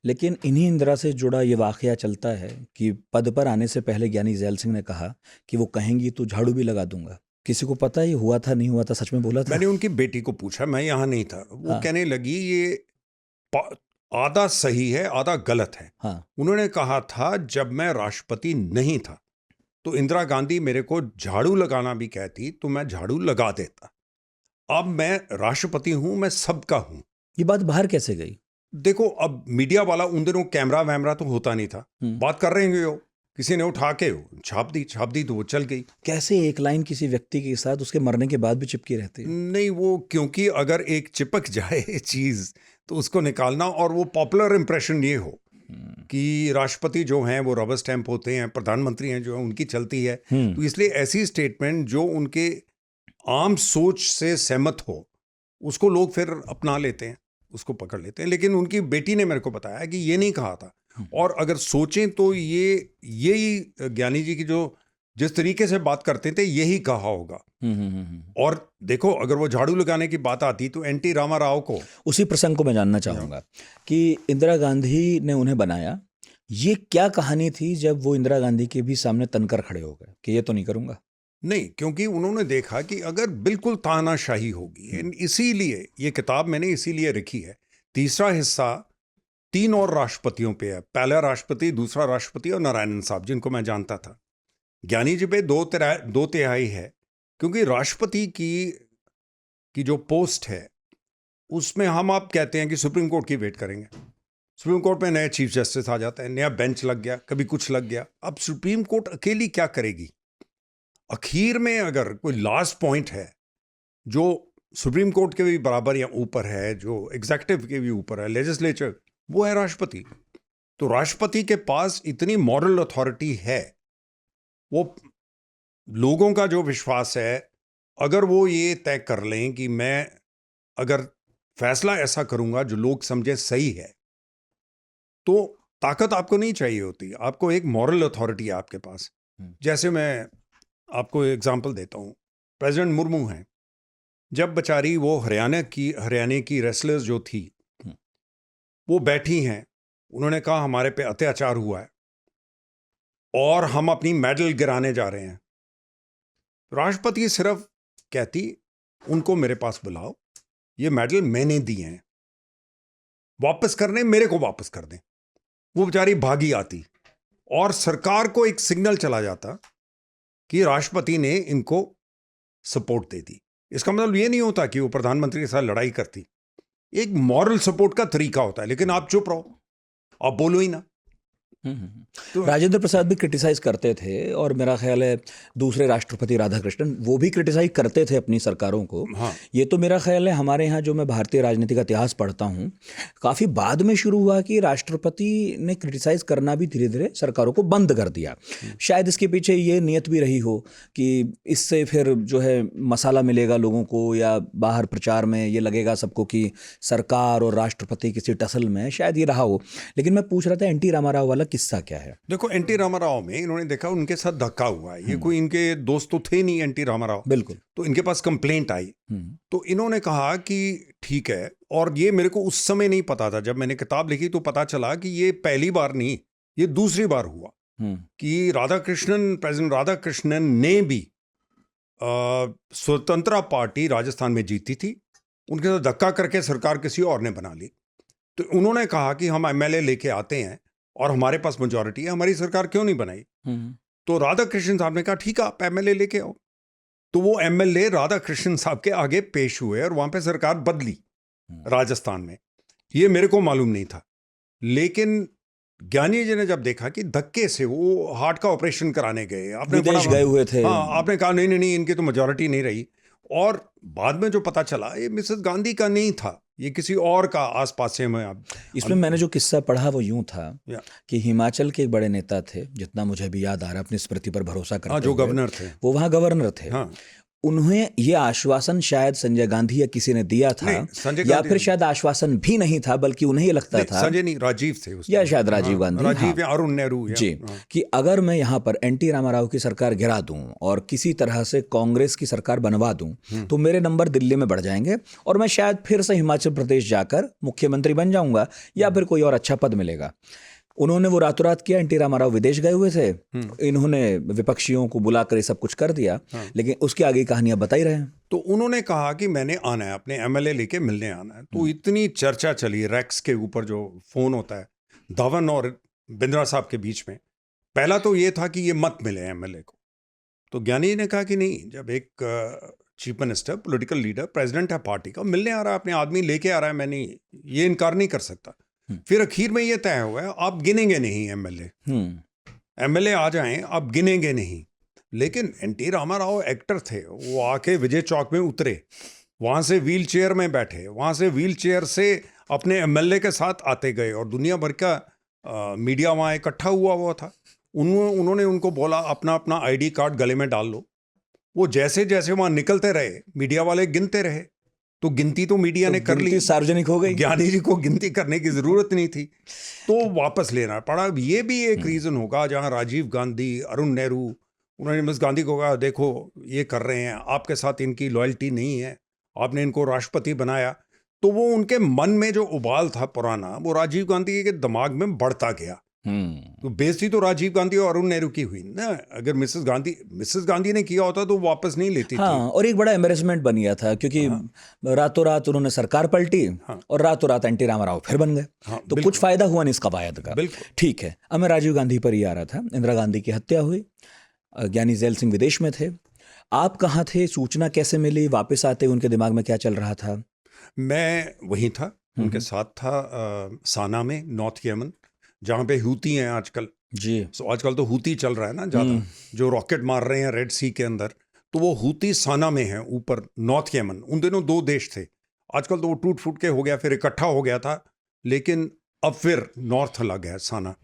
S2: लेकिन इन्हीं इंदिरा से जुड़ा ये वाकया चलता है कि पद पर आने से पहले ज्ञानी जैल सिंह ने कहा कि वो कहेंगी तो झाड़ू भी लगा दूंगा। किसी को पता ये हुआ था नहीं हुआ था, सच में बोला था?
S1: मैंने उनकी बेटी को पूछा, मैं यहाँ नहीं था। वो कहने लगी ये आधा सही है आधा गलत है। उन्होंने कहा था जब मैं राष्ट्रपति नहीं था तो इंदिरा गांधी मेरे को झाड़ू लगाना भी कहती तो मैं झाड़ू लगा देता। अब मैं राष्ट्रपति हूं, मैं सबका हूं।
S2: ये बात बाहर कैसे गई?
S1: देखो, अब मीडिया वाला, उन दिनों कैमरा वैमरा तो होता नहीं था, बात कर रहे हो, किसी ने उठा के छाप दी तो वो चल गई।
S2: कैसे एक लाइन किसी व्यक्ति के साथ उसके मरने के बाद भी चिपकी रहती है?
S1: नहीं, वो क्योंकि अगर एक चिपक जाए चीज तो उसको निकालना, और वो पॉपुलर इंप्रेशन ये हो कि राष्ट्रपति जो हैं वो रबर स्टैंप होते हैं, प्रधानमंत्री हैं जो उनकी चलती है, तो इसलिए ऐसी स्टेटमेंट जो उनके आम सोच से सहमत हो उसको लोग फिर अपना लेते हैं, उसको पकड़ लेते हैं। लेकिन उनकी बेटी ने मेरे को बताया कि ये नहीं कहा था, और अगर सोचें तो यही ज्ञानी जी की जो जिस तरीके से बात करते थे यही कहा होगा। और देखो, अगर वो झाड़ू लगाने की बात आती तो एनटी रामा राव को,
S2: उसी प्रसंग को मैं जानना चाहूंगा कि इंदिरा गांधी ने उन्हें बनाया, ये क्या कहानी थी जब वो इंदिरा गांधी के भी सामने तनकर खड़े हो गए कि ये तो नहीं करूंगा?
S1: नहीं, क्योंकि उन्होंने देखा कि अगर बिल्कुल तानाशाही होगी, इसीलिए ये किताब मैंने इसीलिए लिखी है। तीसरा हिस्सा 3 और राष्ट्रपतियों पे है, पहला राष्ट्रपति, दूसरा राष्ट्रपति और नारायणन साहब, जिनको मैं जानता था। ज्ञानी जी पे 2 तिहाई है, क्योंकि राष्ट्रपति की जो पोस्ट है उसमें हम आप कहते हैं कि सुप्रीम कोर्ट की वेट करेंगे। सुप्रीम कोर्ट में नया चीफ जस्टिस आ जाता है, नया बेंच लग गया, कभी कुछ लग गया। अब सुप्रीम कोर्ट अकेली क्या करेगी? आखिर में अगर कोई लास्ट पॉइंट है जो सुप्रीम कोर्ट के भी बराबर या ऊपर है, जो एग्जीक्यूटिव के भी ऊपर है, लेजिस्लेचर, वो है राष्ट्रपति। तो राष्ट्रपति के पास इतनी मॉरल अथॉरिटी है, वो लोगों का जो विश्वास है, अगर वो ये तय कर लें कि मैं अगर फैसला ऐसा करूंगा जो लोग समझे सही है, तो ताकत आपको नहीं चाहिए होती, आपको एक मॉरल अथॉरिटी है आपके पास। जैसे मैं आपको एग्जांपल देता हूँ, प्रेसिडेंट मुर्मू हैं, जब बेचारी वो हरियाणा की रेसलर्स जो थी वो बैठी हैं, उन्होंने कहा हमारे पे अत्याचार हुआ है और हम अपनी मेडल गिराने जा रहे हैं, राष्ट्रपति सिर्फ कहती उनको मेरे पास बुलाओ, ये मेडल मैंने दिए हैं, वापस करने, मेरे को वापस कर दें। वो बेचारी भागी आती और सरकार को एक सिग्नल चला जाता कि राष्ट्रपति ने इनको सपोर्ट दे दी। इसका मतलब ये नहीं होता कि वो प्रधानमंत्री के साथ लड़ाई करती, एक मॉरल सपोर्ट का तरीका होता है। लेकिन आप चुप रहो, आप बोलो ही ना, तो
S2: राजेंद्र प्रसाद भी क्रिटिसाइज करते थे और मेरा ख्याल है दूसरे राष्ट्रपति राधाकृष्णन वो भी क्रिटिसाइज करते थे अपनी सरकारों को।
S1: हाँ,
S2: ये तो मेरा ख्याल है हमारे यहाँ जो मैं भारतीय राजनीति का इतिहास पढ़ता हूँ काफ़ी बाद में शुरू हुआ कि राष्ट्रपति ने क्रिटिसाइज करना भी धीरे धीरे सरकारों को बंद कर दिया। शायद इसके पीछे ये नियत भी रही हो कि इससे फिर जो है मसाला मिलेगा लोगों को, या बाहर प्रचार में ये लगेगा सबको कि सरकार और राष्ट्रपति किसी टसल में, शायद ये रहा हो। लेकिन मैं पूछ रहा था एनटी रामाराव वाला किस्सा क्या है?
S1: देखो एनटी रामाराव में इन्होंने देखा उनके साथ धक्का हुआ है, ये कोई इनके दोस्त तो थे नहीं एनटी रामाराव,
S2: बिल्कुल।
S1: तो इनके पास कंप्लेंट आई, तो इन्होंने कहा कि ठीक है, और ये मेरे को उस समय नहीं पता था, जब मैंने किताब लिखी तो पता चला कि ये पहली बार नहीं, ये दूसरी बार हुआ कि प्रेसिडेंट राधाकृष्णन ने भी स्वतंत्रता पार्टी राजस्थान में जीती थी, उनके साथ धक्का करके सरकार किसी और ने बना ली। तो उन्होंने कहा कि हम एमएलए लेके आते हैं और हमारे पास मेजॉरिटी है, हमारी सरकार क्यों नहीं बनाई? तो राधाकृष्णन साहब ने कहा ठीक है आप एमएलए लेके आओ। तो वो एमएलए राधाकृष्णन साहब के आगे पेश हुए और वहां पे सरकार बदली राजस्थान में। ये मेरे को मालूम नहीं था, लेकिन ज्ञानी जी ने जब देखा कि धक्के से वो हार्ट का ऑपरेशन कराने गए, आपने
S2: विदेश गए हुए थे,
S1: हाँ, आपने कहा नहीं नहीं नहीं इनकी तो मेजॉरिटी नहीं रही, और बाद में जो पता चला ये मिसेस गांधी का नहीं था, ये किसी और का आसपास से। मैं
S2: इसमें मैंने जो किस्सा पढ़ा वो यूं था कि हिमाचल के एक बड़े नेता थे, जितना मुझे भी याद आ रहा है अपनी स्मृति पर भरोसा करते
S1: जो
S2: हुए,
S1: गवर्नर थे,
S2: वो वहाँ गवर्नर थे।
S1: हाँ।
S2: उन्हें ये आश्वासन शायद संजय गांधी या किसी ने दिया था, या फिर शायद आश्वासन भी नहीं था, बल्कि उन्हें ये लगता था,
S1: संजय नहीं राजीव थे
S2: या शायद राजीव गांधी,
S1: राजीव या अरुण नेहरू
S2: जी, कि अगर मैं यहाँ पर एनटी रामाराव की सरकार गिरा दूं और किसी तरह से कांग्रेस की सरकार बनवा दूं तो मेरे नंबर दिल्ली में बढ़ जाएंगे और मैं शायद फिर से हिमाचल प्रदेश जाकर मुख्यमंत्री बन जाऊंगा या फिर कोई और अच्छा पद मिलेगा। उन्होंने वो रातों रात किया। एनटी रामाराव विदेश गए हुए थे, इन्होंने विपक्षियों को बुलाकर ये सब कुछ कर दिया, लेकिन उसके आगे कहानियां बता ही रहे हैं।
S1: तो उन्होंने कहा कि मैंने आना है, अपने एमएलए लेके मिलने आना है। तो इतनी चर्चा चली रैक्स के ऊपर जो फोन होता है धवन और बिंद्रा साहब के बीच में। पहला तो ये था कि ये मत मिले एमएलए को, तो ज्ञानी ने कहा कि नहीं, जब एक chief minister political leader president है पार्टी का, मिलने आ रहा है, अपने आदमी लेके आ रहा है, मैं नहीं ये इनकार नहीं कर सकता। फिर आखिर में ये तय हुआ है आप गिनेंगे नहीं एमएलए आ जाएं, आप गिनेंगे नहीं। लेकिन एनटी रामाराव एक्टर थे, वो आके विजय चौक में उतरे, वहाँ से व्हील चेयर में बैठे, वहाँ से व्हील चेयर से अपने एमएलए के साथ आते गए और दुनिया भर का मीडिया वहाँ इकट्ठा हुआ था। उन्होंने उनको बोला अपना अपना आईडी कार्ड गले में डाल लो। वो जैसे जैसे वहाँ निकलते रहे मीडिया वाले गिनते रहे, तो गिनती तो मीडिया ने कर ली,
S2: सार्वजनिक हो गई,
S1: ज्ञानी जी को गिनती करने की जरूरत नहीं थी, तो वापस लेना पड़ा। ये भी एक रीजन होगा जहां राजीव गांधी, अरुण नेहरू, उन्होंने मिस गांधी को कहा देखो ये कर रहे हैं, आपके साथ इनकी लॉयल्टी नहीं है, आपने इनको राष्ट्रपति बनाया। तो वो उनके मन में जो उबाल था पुराना, वो राजीव गांधी के दिमाग में बढ़ता गया। तो बेइज्जती तो राजीव गांधी और अरुण नेहरू की हुई ना। अगर मिसेस गांधी ने किया होता तो वापस नहीं लेती थी।
S2: और एक बड़ा एम्बेरसमेंट बन गया था, क्योंकि रातों रात उन्होंने सरकार पलटी और रातों रात एनटी रामाराव फिर बन गए, तो कुछ फायदा हुआ नहीं इस कवायद का। ठीक है, अब मैं राजीव गांधी पर ही आ रहा था। इंदिरा गांधी की हत्या हुई, ज्ञानी जैल सिंह विदेश में थे, आप कहाँ थे? सूचना कैसे मिली? वापस आते उनके दिमाग में क्या चल रहा था?
S1: मैं वहीं था, उनके साथ था साना में, नॉर्थ यमन, जहाँ पे हूती हैं आजकल
S2: जी।
S1: आजकल तो हूती चल रहा है ना ज़्यादा, जो रॉकेट मार रहे हैं रेड सी के अंदर, तो वो हूती साना में है ऊपर नॉर्थ यमन। उन दिनों दो देश थे, आजकल तो वो टूट फूट के हो गया, फिर इकट्ठा हो गया था, लेकिन अब फिर नॉर्थ अलग है साना।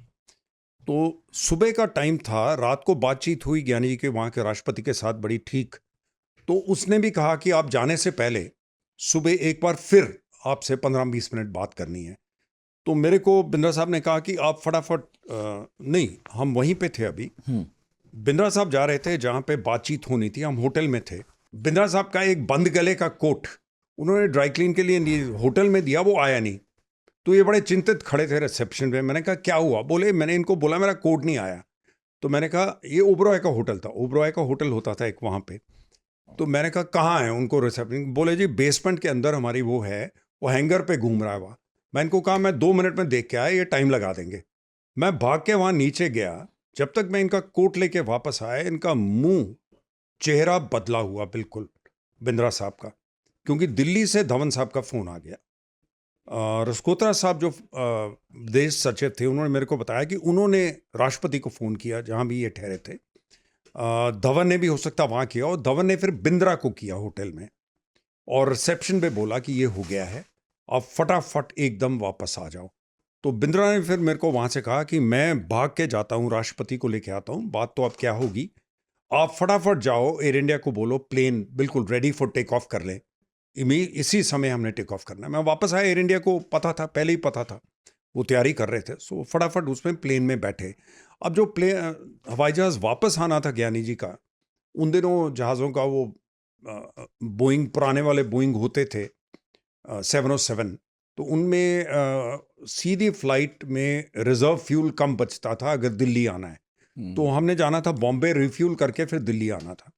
S1: तो सुबह का टाइम था, रात को बातचीत हुई ज्ञानी जी के वहाँ के राष्ट्रपति के साथ बड़ी ठीक। तो उसने भी कहा कि आप जाने से पहले सुबह एक बार फिर आपसे 15-20 मिनट बात करनी है। तो मेरे को बिंद्रा साहब ने कहा कि आप फटाफट नहीं, हम वहीं पे थे अभी। बिंद्रा साहब जा रहे थे जहाँ पे बातचीत होनी थी, हम होटल में थे। बिंद्रा साहब का एक बंद गले का कोट उन्होंने ड्राई क्लीन के लिए होटल में दिया, वो आया नहीं। तो ये बड़े चिंतित खड़े थे रिसेप्शन पे। मैंने कहा क्या हुआ? बोले मैंने इनको बोला मेरा कोट नहीं आया। तो मैंने कहा ये ओबरॉय का होटल था, ओबरॉय का होटल होता था एक वहाँ पे। तो मैंने कहा कहाँ है उनको रिसेप्शन? बोले जी बेसमेंट के अंदर हमारी वो है, वो हैंगर पे घूम रहा है वहाँ। मैं इनको कहा मैं 2 मिनट में देख के आया, ये टाइम लगा देंगे। मैं भाग के वहाँ नीचे गया, जब तक मैं इनका कोट लेके वापस आया, इनका मुंह, चेहरा बदला हुआ बिल्कुल बिंद्रा साहब का, क्योंकि दिल्ली से धवन साहब का फ़ोन आ गया। रसकोत्रा साहब जो विदेश सचिव थे, उन्होंने मेरे को बताया कि उन्होंने राष्ट्रपति को फ़ोन किया जहाँ भी ये ठहरे थे। धवन ने भी हो सकता वहाँ किया, और धवन ने फिर बिंद्रा को किया होटल में, और रिसेप्शन पे बोला कि ये हो गया है, आप फटाफट एकदम वापस आ जाओ। तो बिंद्रा ने फिर मेरे को वहाँ से कहा कि मैं भाग के जाता हूँ, राष्ट्रपति को लेके आता हूँ, बात तो अब क्या होगी, आप फटाफट जाओ, एयर इंडिया को बोलो प्लेन बिल्कुल रेडी फॉर टेक ऑफ कर ले, इसी समय हमने टेक ऑफ करना है। मैं वापस आया, एयर इंडिया को पता था, पहले ही पता था, वो तैयारी कर रहे थे, सो फटाफट उसमें प्लेन में बैठे। अब जो हवाई जहाज़ वापस आना था ज्ञानी जी का, उन दिनों जहाज़ों का वो बोइंग, पुराने वाले बोइंग होते थे 707, तो उनमें सीधी फ्लाइट में रिजर्व फ्यूल कम बचता था अगर दिल्ली आना है। तो हमने जाना था बॉम्बे, रिफ्यूल करके फिर दिल्ली आना था।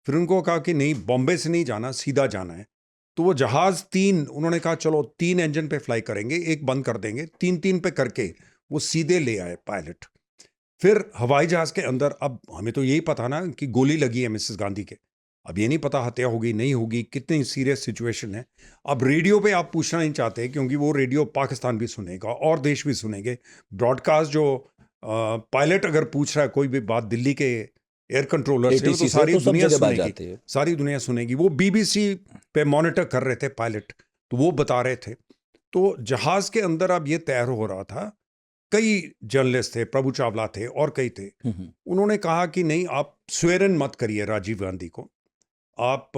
S1: फिर उनको कहा कि नहीं, बॉम्बे से नहीं जाना, सीधा जाना है। तो वो जहाज़ 3, उन्होंने कहा चलो 3 इंजन पे फ्लाई करेंगे, एक बंद कर देंगे, 3-3 पे करके वो सीधे ले आए पायलट। फिर हवाई जहाज़ के अंदर, अब हमें तो यही पता ना कि गोली लगी है मिसेस गांधी के, अब ये नहीं पता हत्या होगी नहीं होगी, कितनी सीरियस सिचुएशन है। अब रेडियो पे आप पूछना नहीं चाहते, क्योंकि वो रेडियो पाकिस्तान भी सुनेगा और देश भी सुनेंगे। ब्रॉडकास्ट जो पायलट अगर पूछ रहा है कोई भी बात दिल्ली के एयर कंट्रोलर से, वो तो सारी दुनिया सुनेगी, सारी दुनिया सुनेगी। वो बीबीसी पे मॉनिटर कर रहे थे पायलट, तो वो बता रहे थे। तो जहाज़ के अंदर अब ये तैयार हो रहा था, कई जर्नलिस्ट थे, प्रभु चावला थे और कई थे। उन्होंने कहा कि नहीं, आप स्वेरन मत करिए राजीव गांधी को, आप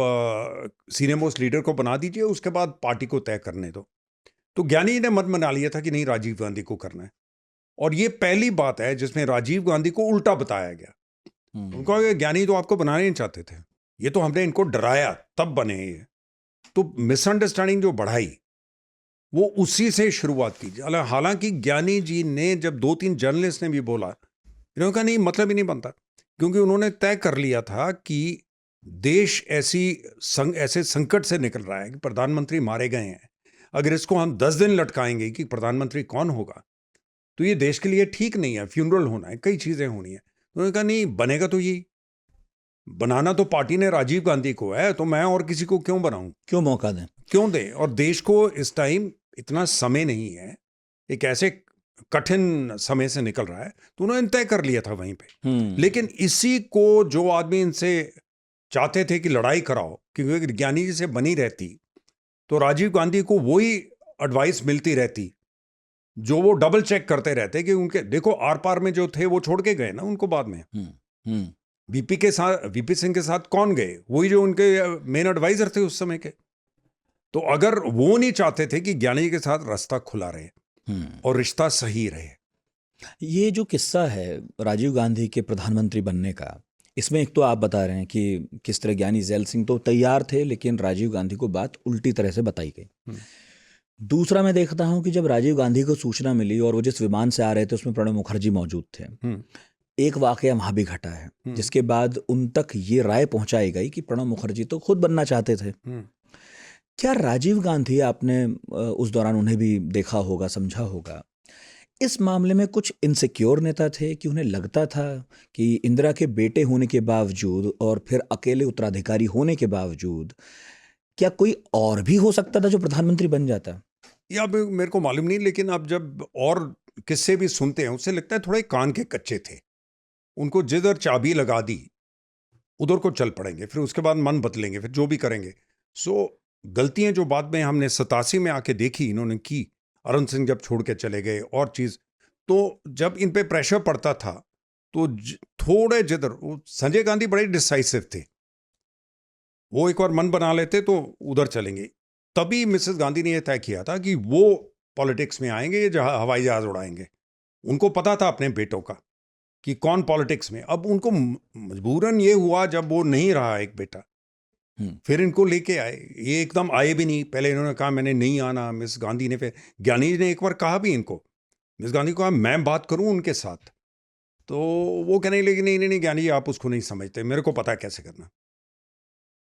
S1: सीनियर मोस्ट लीडर को बना दीजिए, उसके बाद पार्टी को तय करने दो। तो ज्ञानी जी ने मत बना लिया था कि नहीं, राजीव गांधी को करना है। और ये पहली बात है जिसमें राजीव गांधी को उल्टा बताया गया। उनको कहा ज्ञानी तो आपको बनाना नहीं चाहते थे, ये तो हमने इनको डराया तब बने ये। तो मिसअंडरस्टैंडिंग जो बढ़ाई, वो उसी से शुरुआत की। हालांकि ज्ञानी जी ने जब 2-3 जर्नलिस्ट ने भी बोला, इन्होंने कहा नहीं, मतलब ही नहीं बनता, क्योंकि उन्होंने तय कर लिया था कि देश ऐसे संकट से निकल रहा है कि प्रधानमंत्री मारे गए हैं, अगर इसको हम 10 दिन लटकाएंगे कि प्रधानमंत्री कौन होगा, तो ये देश के लिए ठीक नहीं है। फ्यूनरल होना है, कई चीज़ें होनी है। उन्होंने कहा नहीं, बनेगा तो यही, बनाना तो पार्टी ने राजीव गांधी को है, तो मैं और किसी को क्यों बनाऊं,
S2: क्यों मौका दें,
S1: क्यों दें। और देश को इस टाइम इतना समय नहीं है, एक ऐसे कठिन समय से निकल रहा है, तो उन्होंने तय कर लिया था वहीं पे। लेकिन इसी को जो आदमी इनसे चाहते थे कि लड़ाई कराओ, क्योंकि ज्ञानी जी से बनी रहती तो राजीव गांधी को वही एडवाइस मिलती रहती जो वो डबल चेक करते रहते कि उनके, देखो आर पार में जो थे वो छोड़ के गए ना उनको बाद में। वीपी सिंह के साथ कौन गए, वही जो उनके मेन एडवाइजर थे उस समय के। तो अगर वो नहीं चाहते थे कि ज्ञानी जी के साथ रास्ता खुला रहे और रिश्ता सही रहे।
S2: ये जो किस्सा है राजीव गांधी के प्रधानमंत्री बनने का, इसमें एक तो आप बता रहे हैं कि किस तरह ज्ञानी जैल सिंह तो तैयार थे, लेकिन राजीव गांधी को बात उल्टी तरह से बताई गई। दूसरा, मैं देखता हूं कि जब राजीव गांधी को सूचना मिली और वो जिस विमान से आ रहे थे उसमें प्रणब मुखर्जी मौजूद थे, एक वाकया वहां भी घटा है, जिसके बाद उन तक ये राय पहुंचाई गई कि प्रणब मुखर्जी तो खुद बनना चाहते थे। क्या राजीव गांधी, आपने उस दौरान उन्हें भी देखा होगा, समझा होगा, इस मामले में कुछ इनसिक्योर नेता थे कि उन्हें लगता था कि इंदिरा के बेटे होने के बावजूद और फिर अकेले उत्तराधिकारी होने के बावजूद क्या कोई और भी हो सकता था जो प्रधानमंत्री बन जाता?
S1: या मेरे को मालूम नहीं, लेकिन अब जब और किस्से भी सुनते हैं उससे लगता है थोड़े कान के कच्चे थे। उनको जिधर चाबी लगा दी उधर को चल पड़ेंगे, फिर उसके बाद मन बदलेंगे, फिर जो भी करेंगे। सो गलतियां जो बाद में हमने 87 में आके देखी इन्होंने की, अरुण सिंह जब छोड़ के चले गए और चीज़, तो जब इन पे प्रेशर पड़ता था तो थोड़े जिधर, संजय गांधी बड़े डिसाइसिव थे, वो एक बार मन बना लेते तो उधर चलेंगे। तभी मिसेस गांधी ने यह तय किया था कि वो पॉलिटिक्स में आएंगे, हवाई जहाज उड़ाएंगे। उनको पता था अपने बेटों का कि कौन पॉलिटिक्स में। अब उनको मजबूरन ये हुआ जब वो नहीं रहा एक बेटा, फिर इनको लेके आए। ये एकदम आए भी नहीं, पहले इन्होंने कहा मैंने नहीं आना, मिस गांधी ने, फिर ज्ञानी जी ने एक बार कहा भी इनको, मिस गांधी को कहा मैं बात करूं उनके साथ, तो वो कहने लगे नहीं नहीं नहीं ज्ञानी जी आप उसको नहीं समझते, मेरे को पता है कैसे करना,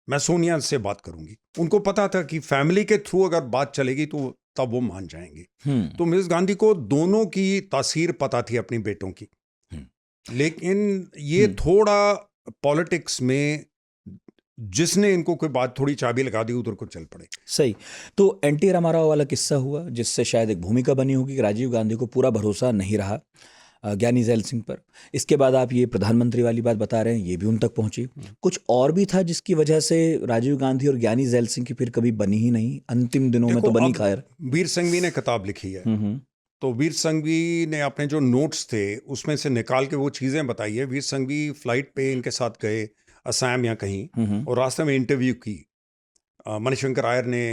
S1: मैं सोनिया से बात करूंगी। उनको पता था कि फैमिली के थ्रू अगर बात चलेगी तो तब वो मान जाएंगे। तो मिस गांधी को दोनों की तासीर पता थी अपनी बेटों की, लेकिन ये थोड़ा पॉलिटिक्स में जिसने इनको कोई बात थोड़ी चाबी लगा दी उधर को चल पड़े।
S2: सही। तो एनटी रामाराव वाला किस्सा हुआ जिससे शायद एक भूमिका बनी होगी कि राजीव गांधी को पूरा भरोसा नहीं रहा ज्ञानी जैल सिंह पर। इसके बाद आप ये प्रधानमंत्री वाली बात बता रहे हैं, ये भी उन तक पहुंची। कुछ और भी था जिसकी वजह से राजीव गांधी और ज्ञानी जैल सिंह की फिर कभी बनी ही नहीं, अंतिम दिनों में तो बनी खैर।
S1: वीर संघवी ने किताब लिखी है, तो वीर संघवी ने अपने जो नोट्स थे उसमें से निकाल के वो चीज़ें बताई है। वीर संघवी फ्लाइट पे इनके साथ गए असम या कहीं, और रास्ते में इंटरव्यू की मणिशंकर आयर ने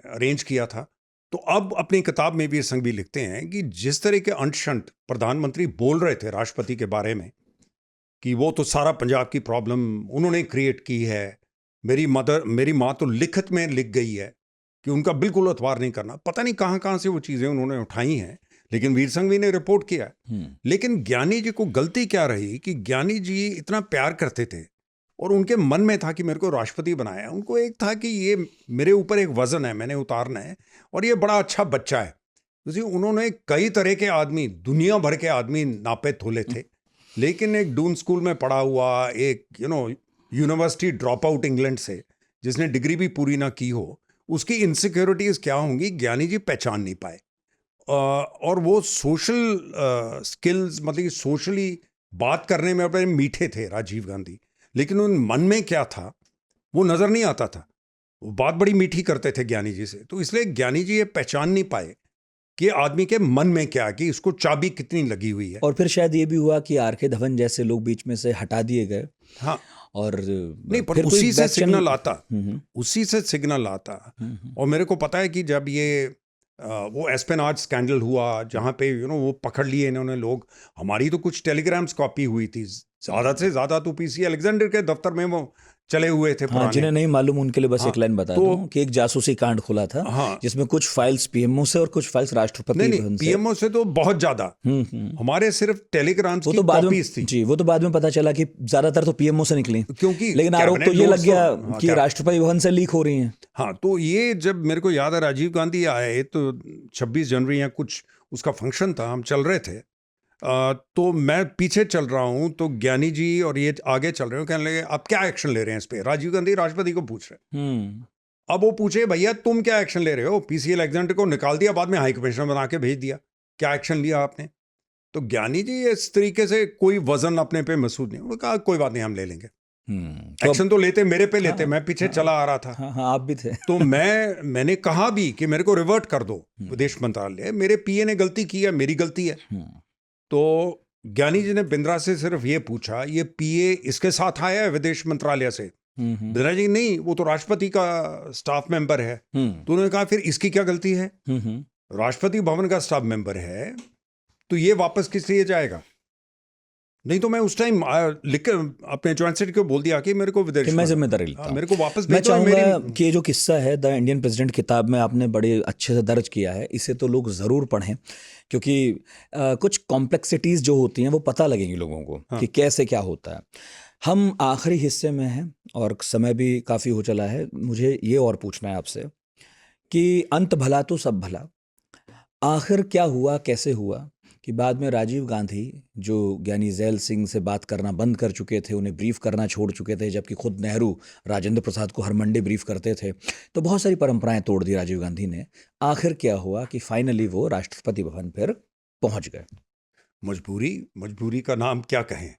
S1: अरेंज किया था। तो अब अपनी किताब में वीर संघवी लिखते हैं कि जिस तरह के अंट-शंट प्रधानमंत्री बोल रहे थे राष्ट्रपति के बारे में कि वो तो सारा पंजाब की प्रॉब्लम उन्होंने क्रिएट की है, मेरी माँ तो लिखित में लिख गई है कि उनका बिल्कुल अतबार नहीं करना। पता नहीं कहाँ कहाँ से वो चीज़ें उन्होंने उठाई हैं, लेकिन वीर संघवी ने रिपोर्ट किया है। लेकिन ज्ञानी जी को गलती क्या रही कि ज्ञानी जी इतना प्यार करते थे और उनके मन में था कि मेरे को राष्ट्रपति बनाया। उनको एक था कि ये मेरे ऊपर एक वजन है, मैंने उतारना है, और ये बड़ा अच्छा बच्चा है। तो उन्होंने कई तरह के आदमी, दुनिया भर के आदमी नापे तोले थे, लेकिन एक डून स्कूल में पढ़ा हुआ, एक यूनिवर्सिटी ड्रॉप आउट इंग्लैंड से, जिसने डिग्री भी पूरी ना की हो, उसकी इनसिक्योरिटीज़ क्या होंगी ज्ञानी जी पहचान नहीं पाए। और वो सोशल स्किल्स, मतलब सोशली बात करने में अपने मीठे थे राजीव गांधी, लेकिन उन मन में क्या था वो नज़र नहीं आता था। वो बात बड़ी मीठी करते थे ज्ञानी जी से, तो इसलिए ज्ञानी जी ये पहचान नहीं पाए कि आदमी के मन में क्या, कि इसको चाबी कितनी लगी हुई है।
S2: और फिर शायद ये भी हुआ कि आर के धवन जैसे लोग बीच में से हटा दिए गए।
S1: हाँ,
S2: और
S1: नहीं, पर उसी से सिग्नल आता। और मेरे को पता है कि जब ये वो एस्पेनाज स्कैंडल हुआ, जहाँ पे वो पकड़ लिए इन्होंने लोग, हमारी तो कुछ टेलीग्राम्स कॉपी हुई थी, ज़्यादा से ज़्यादा तो पीसी अलेक्जेंडर के दफ्तर में वो चले हुए थे।
S2: हाँ, जिन्हें नहीं मालूम उनके लिए बस एक लाइन बता दूं कि एक जासूसी कांड खुला था, जिसमें कुछ फाइल्स पीएमओ से और कुछ फाइल्स राष्ट्रपति भवन से।
S1: पीएमओ से तो बहुत ज्यादा, हमारे सिर्फ टेलीग्राम्स की कॉपीज थी।
S2: जी, वो तो बाद में पता चला कि ज्यादातर तो पीएमओ से निकली,
S1: क्योंकि
S2: लेकिन आरोप तो ये लग गया कि राष्ट्रपति भवन से लीक हो रही हैं।
S1: हाँ, तो ये जब मेरे को याद है राजीव गांधी आए तो 26 जनवरी या कुछ उसका फंक्शन था, हम चल रहे थे, तो मैं पीछे चल रहा हूँ, तो ज्ञानी जी और ये आगे चल रहे हो, कहने लगे आप क्या एक्शन ले रहे हैं इस पे। राजीव गांधी राष्ट्रपति को पूछ रहे। अब वो पूछे भैया तुम क्या एक्शन ले रहे हो, पीसी अलेक्जेंडर को निकाल दिया, बाद में हाई कमिश्नर बना के भेज दिया, क्या एक्शन लिया आपने। तो ज्ञानी जी इस तरीके से कोई वजन अपने पे महसूस नहीं, उन्होंने कहा कोई बात नहीं, हम ले लेंगे एक्शन। तो लेते मेरे पे लेते, मैं पीछे चला आ रहा था।
S2: हाँ, आप भी थे।
S1: तो मैंने कहा भी कि मेरे को रिवर्ट कर दो विदेश मंत्रालय, मेरे पीए ने गलती की है, मेरी गलती है। तो ज्ञानी जी ने बिंद्रा से सिर्फ ये पूछा, ये पीए इसके साथ आया है विदेश मंत्रालय से। बिंद्रा जी नहीं, वो तो राष्ट्रपति का स्टाफ मेंबर है। तो उन्होंने कहा फिर इसकी क्या गलती है, राष्ट्रपति भवन का स्टाफ मेंबर है, तो ये वापस किस लिए जाएगा। नहीं तो मैं उस टाइम लिख कर अपने जॉइंट सेक्रेटरी को बोल दिया कि मेरे को विदेश
S2: मैं जिम्मेदारी लेता हूं,
S1: मेरे को वापस
S2: मैं चाहूँगा कि ये जो किस्सा है द इंडियन प्रेसिडेंट किताब में आपने बड़े अच्छे से दर्ज किया है, इसे तो लोग ज़रूर पढ़ें, क्योंकि कुछ कॉम्प्लेक्सिटीज़ जो होती हैं वो पता लगेंगी लोगों को कि कैसे क्या होता है। हम आखिरी हिस्से में हैं और समय भी काफ़ी हो चला है। मुझे ये और पूछना है आपसे कि अंत भला तो सब भला, आखिर क्या हुआ, कैसे हुआ कि बाद में राजीव गांधी जो ज्ञानी जैल सिंह से बात करना बंद कर चुके थे, उन्हें ब्रीफ करना छोड़ चुके थे, जबकि खुद नेहरू राजेंद्र प्रसाद को हर मंडे ब्रीफ करते थे, तो बहुत सारी परंपराएं तोड़ दी राजीव गांधी ने। आखिर क्या हुआ कि फाइनली वो राष्ट्रपति भवन फिर पहुंच गए।
S1: मजबूरी का नाम क्या कहें,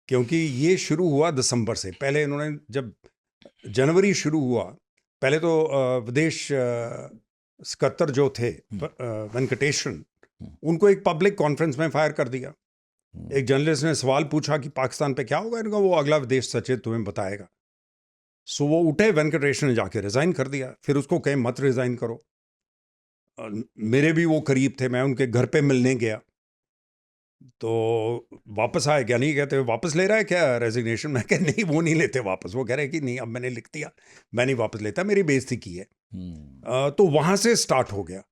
S1: क्योंकि ये शुरू हुआ दिसंबर से पहले। इन्होंने जब जनवरी शुरू हुआ, पहले तो विदेश सकत्तर जो थे वेंकटेशन, उनको एक पब्लिक कॉन्फ्रेंस में फायर कर दिया। एक जर्नलिस्ट ने सवाल पूछा कि पाकिस्तान पे क्या होगा, इनका वो अगला विदेश सचिव तुम्हें बताएगा। सो वो उठे, वेंकटेशन ने जाके रिज़ाइन कर दिया। फिर उसको कहे मत रिज़ाइन करो। मेरे भी वो करीब थे, मैं उनके घर पे मिलने गया, तो वापस आए। ज्ञानी कहते वापस ले रहा है क्या रेजिग्नेशन। मैं कह नहीं, वो नहीं लेते वापस। वो कह रहे कि नहीं, अब मैंने लिख दिया, मैं नहीं वापस लेता, मेरी बेइज्जती की है। तो वहाँ से स्टार्ट हो गया।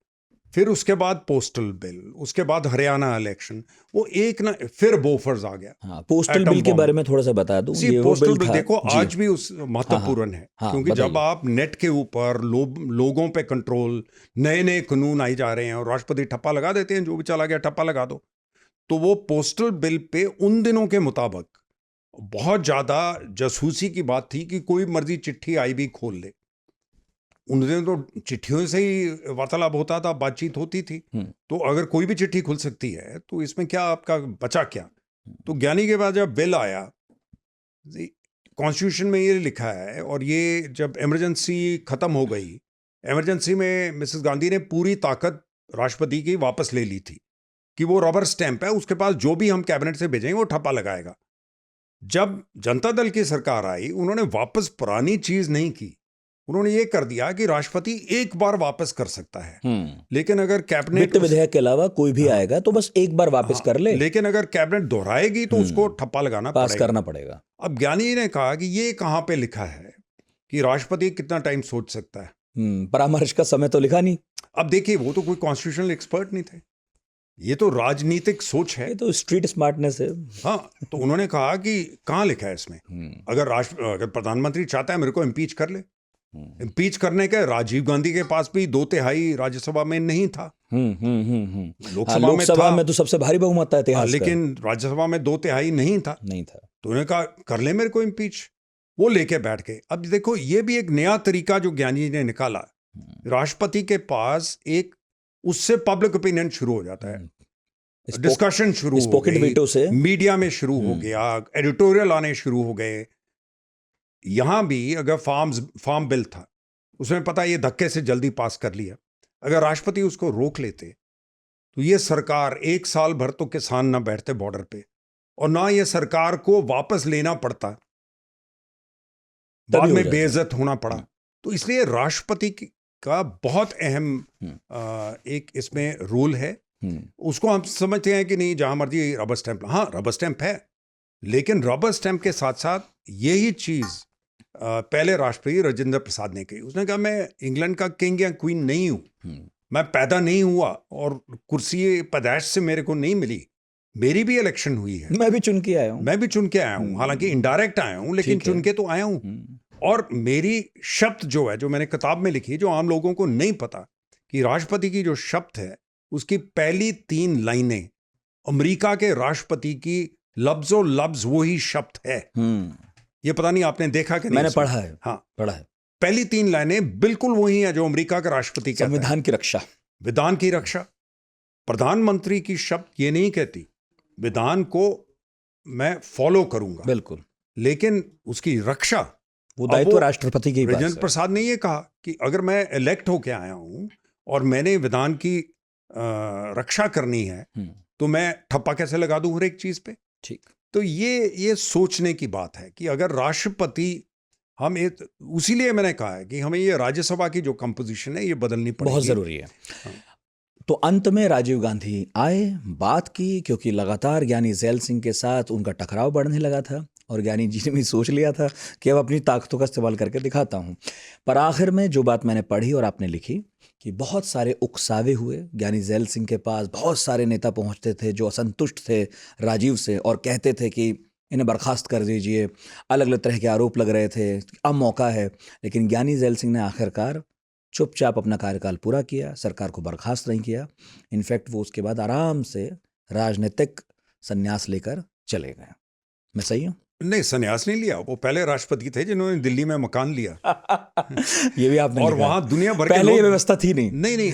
S1: फिर उसके बाद पोस्टल बिल, उसके बाद हरियाणा इलेक्शन, वो एक ना, फिर बोफर्स आ गया।
S2: हाँ, पोस्टल बिल के बारे में थोड़ा सा बता दूं। ये
S1: पोस्टल बिल देखो आज भी उस महत्वपूर्ण है, क्योंकि जब आप नेट के ऊपर लोगों पे कंट्रोल, नए नए कानून आई जा रहे हैं और राष्ट्रपति ठप्पा लगा देते हैं, जो भी चला गया ठप्पा लगा दो, तो वो पोस्टल बिल पे उन दिनों के मुताबिक बहुत ज़्यादा जासूसी की बात थी कि कोई मर्जी चिट्ठी आई भी खोल ले। उन दिनों तो चिट्ठियों से ही वार्तालाप होता था, बातचीत होती थी। तो अगर कोई भी चिट्ठी खुल सकती है तो इसमें क्या आपका बचा क्या? तो ज्ञानी के बाद जब बिल आया, कॉन्स्टिट्यूशन में ये लिखा है, और ये जब इमरजेंसी खत्म हो गई, इमरजेंसी में मिसेस गांधी ने पूरी ताकत राष्ट्रपति की वापस ले ली थी कि वो रबर स्टैंप है, उसके पास जो भी हम कैबिनेट से भेजेंगे वो ठप्पा लगाएगा। जब जनता दल की सरकार आई, उन्होंने वापस पुरानी चीज नहीं की। उन्होंने ये कर दिया कि राष्ट्रपति एक बार वापस कर सकता है, लेकिन अगर कैबिनेट
S2: वित्त विधेयक के अलावा कोई भी आएगा तो बस एक बार वापस कर ले,
S1: लेकिन अगर कैबिनेट दोहराएगी तो उसको ठप्पा लगाना
S2: पास
S1: पड़ेगा।
S2: करना पड़ेगा।
S1: अब ज्ञानी जी ने कहा कि ये कहाँ पे लिखा है कि राष्ट्रपति कितना टाइम सोच सकता है?
S2: परामर्श का समय तो लिखा नहीं।
S1: अब देखिए, वो तो कोई कॉन्स्टिट्यूशनल एक्सपर्ट नहीं थे, ये तो राजनीतिक सोच है,
S2: ये तो स्ट्रीट स्मार्टनेस है।
S1: हाँ, तो उन्होंने कहा कि कहाँ लिखा है इसमें? अगर प्रधानमंत्री चाहता है मेरे को इम्पीच कर ले। इम्पीच करने के राजीव गांधी के पास भी 2/3 राज्यसभा में नहीं था।
S2: लोकसभा में तो सबसे भारी बहुमत था इतिहास का,
S1: लेकिन राज्यसभा में 2/3 नहीं था। तो उन्होंने कहा कर ले मेरे को इम्पीच, वो लेके बैठ गए। अब देखो, ये भी एक नया तरीका जो ज्ञानी जी ने निकाला। राष्ट्रपति के पास एक, उससे पब्लिक ओपिनियन शुरू हो जाता है, डिस्कशन शुरू हो गई, मीडिया में शुरू हो गया, एडिटोरियल आने शुरू हो गए। यहां भी अगर फार्म बिल था, उसमें पता ये धक्के से जल्दी पास कर लिया, अगर राष्ट्रपति उसको रोक लेते तो ये सरकार 1 साल भर तो किसान ना बैठते बॉर्डर पे, और ना ये सरकार को वापस लेना पड़ता, बाद में बेइज्जत होना पड़ा। तो इसलिए राष्ट्रपति का बहुत अहम एक इसमें रोल है। उसको हम समझते हैं कि नहीं, जहां मर्जी रबर स्टैंप, हाँ रबर स्टैंप है, लेकिन रबर स्टैंप के साथ साथ यही चीज पहले राष्ट्रपति राजेंद्र प्रसाद ने कही। उसने कहा मैं इंग्लैंड का किंग या क्वीन नहीं हूं, मैं पैदा नहीं हुआ और कुर्सी पैदाइश से मेरे को नहीं मिली, मेरी भी इलेक्शन हुई है,
S2: मैं भी चुन के आया हूं,
S1: हालांकि इनडायरेक्ट आया हूं, लेकिन चुन के तो आया हूं। और मेरी शब्द जो है, जो मैंने किताब में लिखी, जो आम लोगों को नहीं पता, कि राष्ट्रपति की जो शब्द है उसकी पहली 3 लाइनें अमेरिका के राष्ट्रपति की लफ्जों लफ्ज वही शब्द है। ये पता नहीं आपने देखा कि नहीं?
S2: मैंने पढ़ा है।
S1: हाँ,
S2: पढ़ा है।
S1: पहली 3 लाइनें बिल्कुल वही है जो अमेरिका का राष्ट्रपति कहता है।
S2: संविधान की रक्षा,
S1: विधान की रक्षा। प्रधानमंत्री की शब्द ये नहीं कहती, विधान को मैं फॉलो करूंगा,
S2: बिल्कुल,
S1: लेकिन उसकी रक्षा,
S2: वो दायित्व राष्ट्रपति के पास है।
S1: राजेंद्र प्रसाद ने ये कहा कि अगर मैं इलेक्ट होके आया हूं और मैंने विधान की रक्षा करनी है, तो मैं ठप्पा कैसे लगा दूं हर एक चीज पे?
S2: ठीक।
S1: तो ये सोचने की बात है कि अगर राष्ट्रपति, हम उसीलिए मैंने कहा है कि हमें ये राज्यसभा की जो कंपोजिशन है ये बदलनी पड़ेगी,
S2: बहुत जरूरी है। तो अंत में राजीव गांधी आए, बात की, क्योंकि लगातार ज्ञानी ज़ैल सिंह के साथ उनका टकराव बढ़ने लगा था, और ज्ञानी जी ने भी सोच लिया था कि अब अपनी ताकतों का इस्तेमाल करके दिखाता हूँ। पर आखिर में जो बात मैंने पढ़ी और आपने लिखी कि बहुत सारे उकसावे हुए ज्ञानी ज़ैल सिंह के पास, बहुत सारे नेता पहुँचते थे जो असंतुष्ट थे राजीव से और कहते थे कि इन्हें बर्खास्त कर दीजिए, अलग अलग तरह के आरोप लग रहे थे, अब मौका है। लेकिन ज्ञानी ज़ैल सिंह ने आखिरकार चुपचाप अपना कार्यकाल पूरा किया, सरकार को बर्खास्त नहीं किया। इनफैक्ट वो उसके बाद आराम से राजनीतिक संन्यास लेकर चले गए। मैं सही हूँ?
S1: नहीं, संन्यास नहीं लिया, वो पहले राष्ट्रपति थे जिन्होंने दिल्ली में मकान लिया।
S2: ये भी आपने
S1: और वहां दुनिया भर
S2: पहले ये व्यवस्था थी नहीं,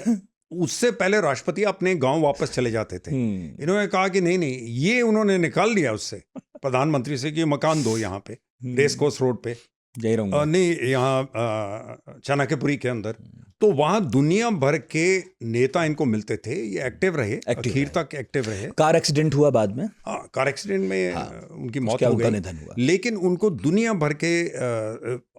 S1: उससे पहले राष्ट्रपति अपने गांव वापस चले जाते थे। इन्होंने कहा कि नहीं, ये उन्होंने निकाल लिया उससे, प्रधानमंत्री से, कि मकान दो यहाँ पे रेस कोर्स रोड पे,
S2: यही रहूंगा,
S1: नहीं यहाँ चाणक्यपुरी के अंदर। तो वहां दुनिया भर के नेता इनको मिलते थे, ये एक्टिव रहे, आखिर तक एक्टिव रहे।
S2: कार एक्सीडेंट हुआ बाद में,
S1: कार एक्सीडेंट में उनकी मौत हो गई, लेकिन उनको दुनिया भर के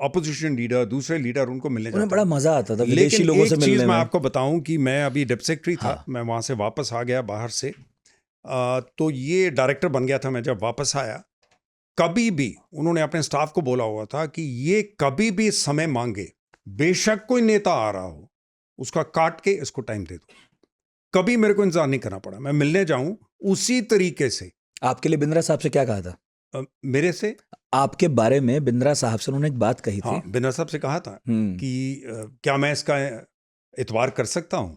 S1: ऑपोजिशन लीडर, दूसरे लीडर उनको मिलने जाते,
S2: बड़ा मजा आता था विदेशी लोगों से मिलने में।
S1: चीज मैं आपको बताऊं कि मैं अभी डिप्टी सेक्रेटरी था, मैं वहां से वापस आ गया बाहर से, तो ये डायरेक्टर बन गया था मैं जब वापस आया। कभी भी उन्होंने अपने स्टाफ को बोला हुआ था कि ये कभी भी समय मांगे, बेशक कोई नेता आ रहा हो, उसका काट के इसको टाइम दे दो, कभी मेरे को इंतजार नहीं करना पड़ा, मैं मिलने जाऊं उसी तरीके से।
S2: आपके लिए बिंद्रा साहब से क्या कहा था?
S1: मेरे से,
S2: आपके बारे में बिंद्रा साहब से उन्होंने एक बात कही थी।
S1: बिंद्रा साहब से कहा था कि क्या मैं इसका इतवार कर सकता हूं?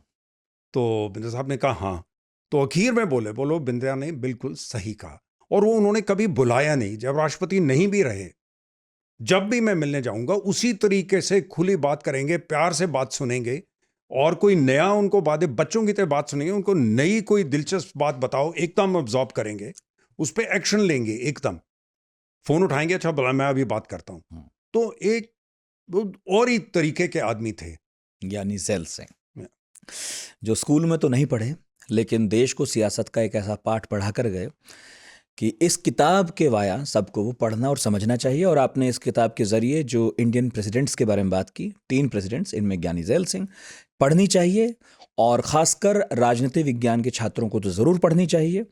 S1: तो बिंद्रा साहब ने कहा हाँ। तो आखिर में बोलो बिंद्रा ने बिल्कुल सही कहा, और वो उन्होंने कभी बुलाया नहीं। जब राष्ट्रपति नहीं भी रहे, जब भी मैं मिलने जाऊंगा उसी तरीके से खुली बात करेंगे, प्यार से बात सुनेंगे, और कोई नया उनको बातें बच्चों की तरह बात सुनेंगे। उनको नई कोई दिलचस्प बात बताओ, एकदम ऑब्जॉर्व करेंगे, उस पर एक्शन लेंगे, एकदम फोन उठाएंगे, अच्छा बोला मैं अभी बात करता हूं। तो एक और ही तरीके के आदमी थे
S2: ज्ञानी ज़ैल सिंह, जो स्कूल में तो नहीं पढ़े लेकिन देश को सियासत का एक ऐसा पाठ पढ़ा कर गए कि इस किताब के वाया सबको वो पढ़ना और समझना चाहिए। और आपने इस किताब के ज़रिए जो इंडियन प्रेसिडेंट्स के बारे में बात की, 3 प्रेसिडेंट्स, इनमें ज्ञानी ज़ैल सिंह, पढ़नी चाहिए। और ख़ासकर राजनीति विज्ञान के छात्रों को तो ज़रूर पढ़नी चाहिए,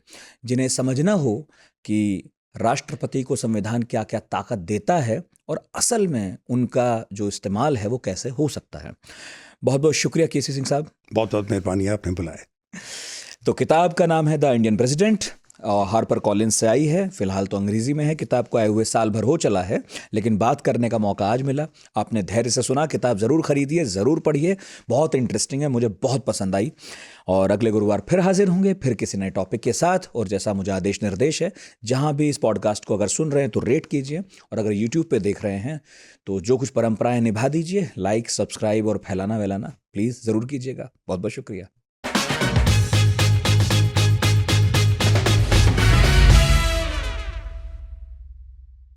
S2: जिन्हें समझना हो कि राष्ट्रपति को संविधान क्या क्या ताकत देता है और असल में उनका जो इस्तेमाल है वो कैसे हो सकता है। बहुत बहुत शुक्रिया केसी सिंह साहब,
S1: बहुत बहुत मेहरबानी है, आपने बुलाया।
S2: तो किताब का नाम है द इंडियन प्रेसिडेंट और हार्पर कॉलिंस से आई है। फिलहाल तो अंग्रेजी में है, किताब को आए हुए साल भर हो चला है, लेकिन बात करने का मौका आज मिला। आपने धैर्य से सुना, किताब ज़रूर खरीदिए, ज़रूर पढ़िए, बहुत इंटरेस्टिंग है, मुझे बहुत पसंद आई। और अगले गुरुवार फिर हाजिर होंगे, फिर किसी नए टॉपिक के साथ। और जैसा मुझे आदेश निर्देश है, जहाँ भी इस पॉडकास्ट को अगर सुन रहे हैं तो रेट कीजिए, और अगर यूट्यूब पर देख रहे हैं तो जो कुछ परंपराएं निभा दीजिए, लाइक, सब्सक्राइब और फैलाना वैलाना प्लीज़ ज़रूर कीजिएगा। बहुत बहुत शुक्रिया।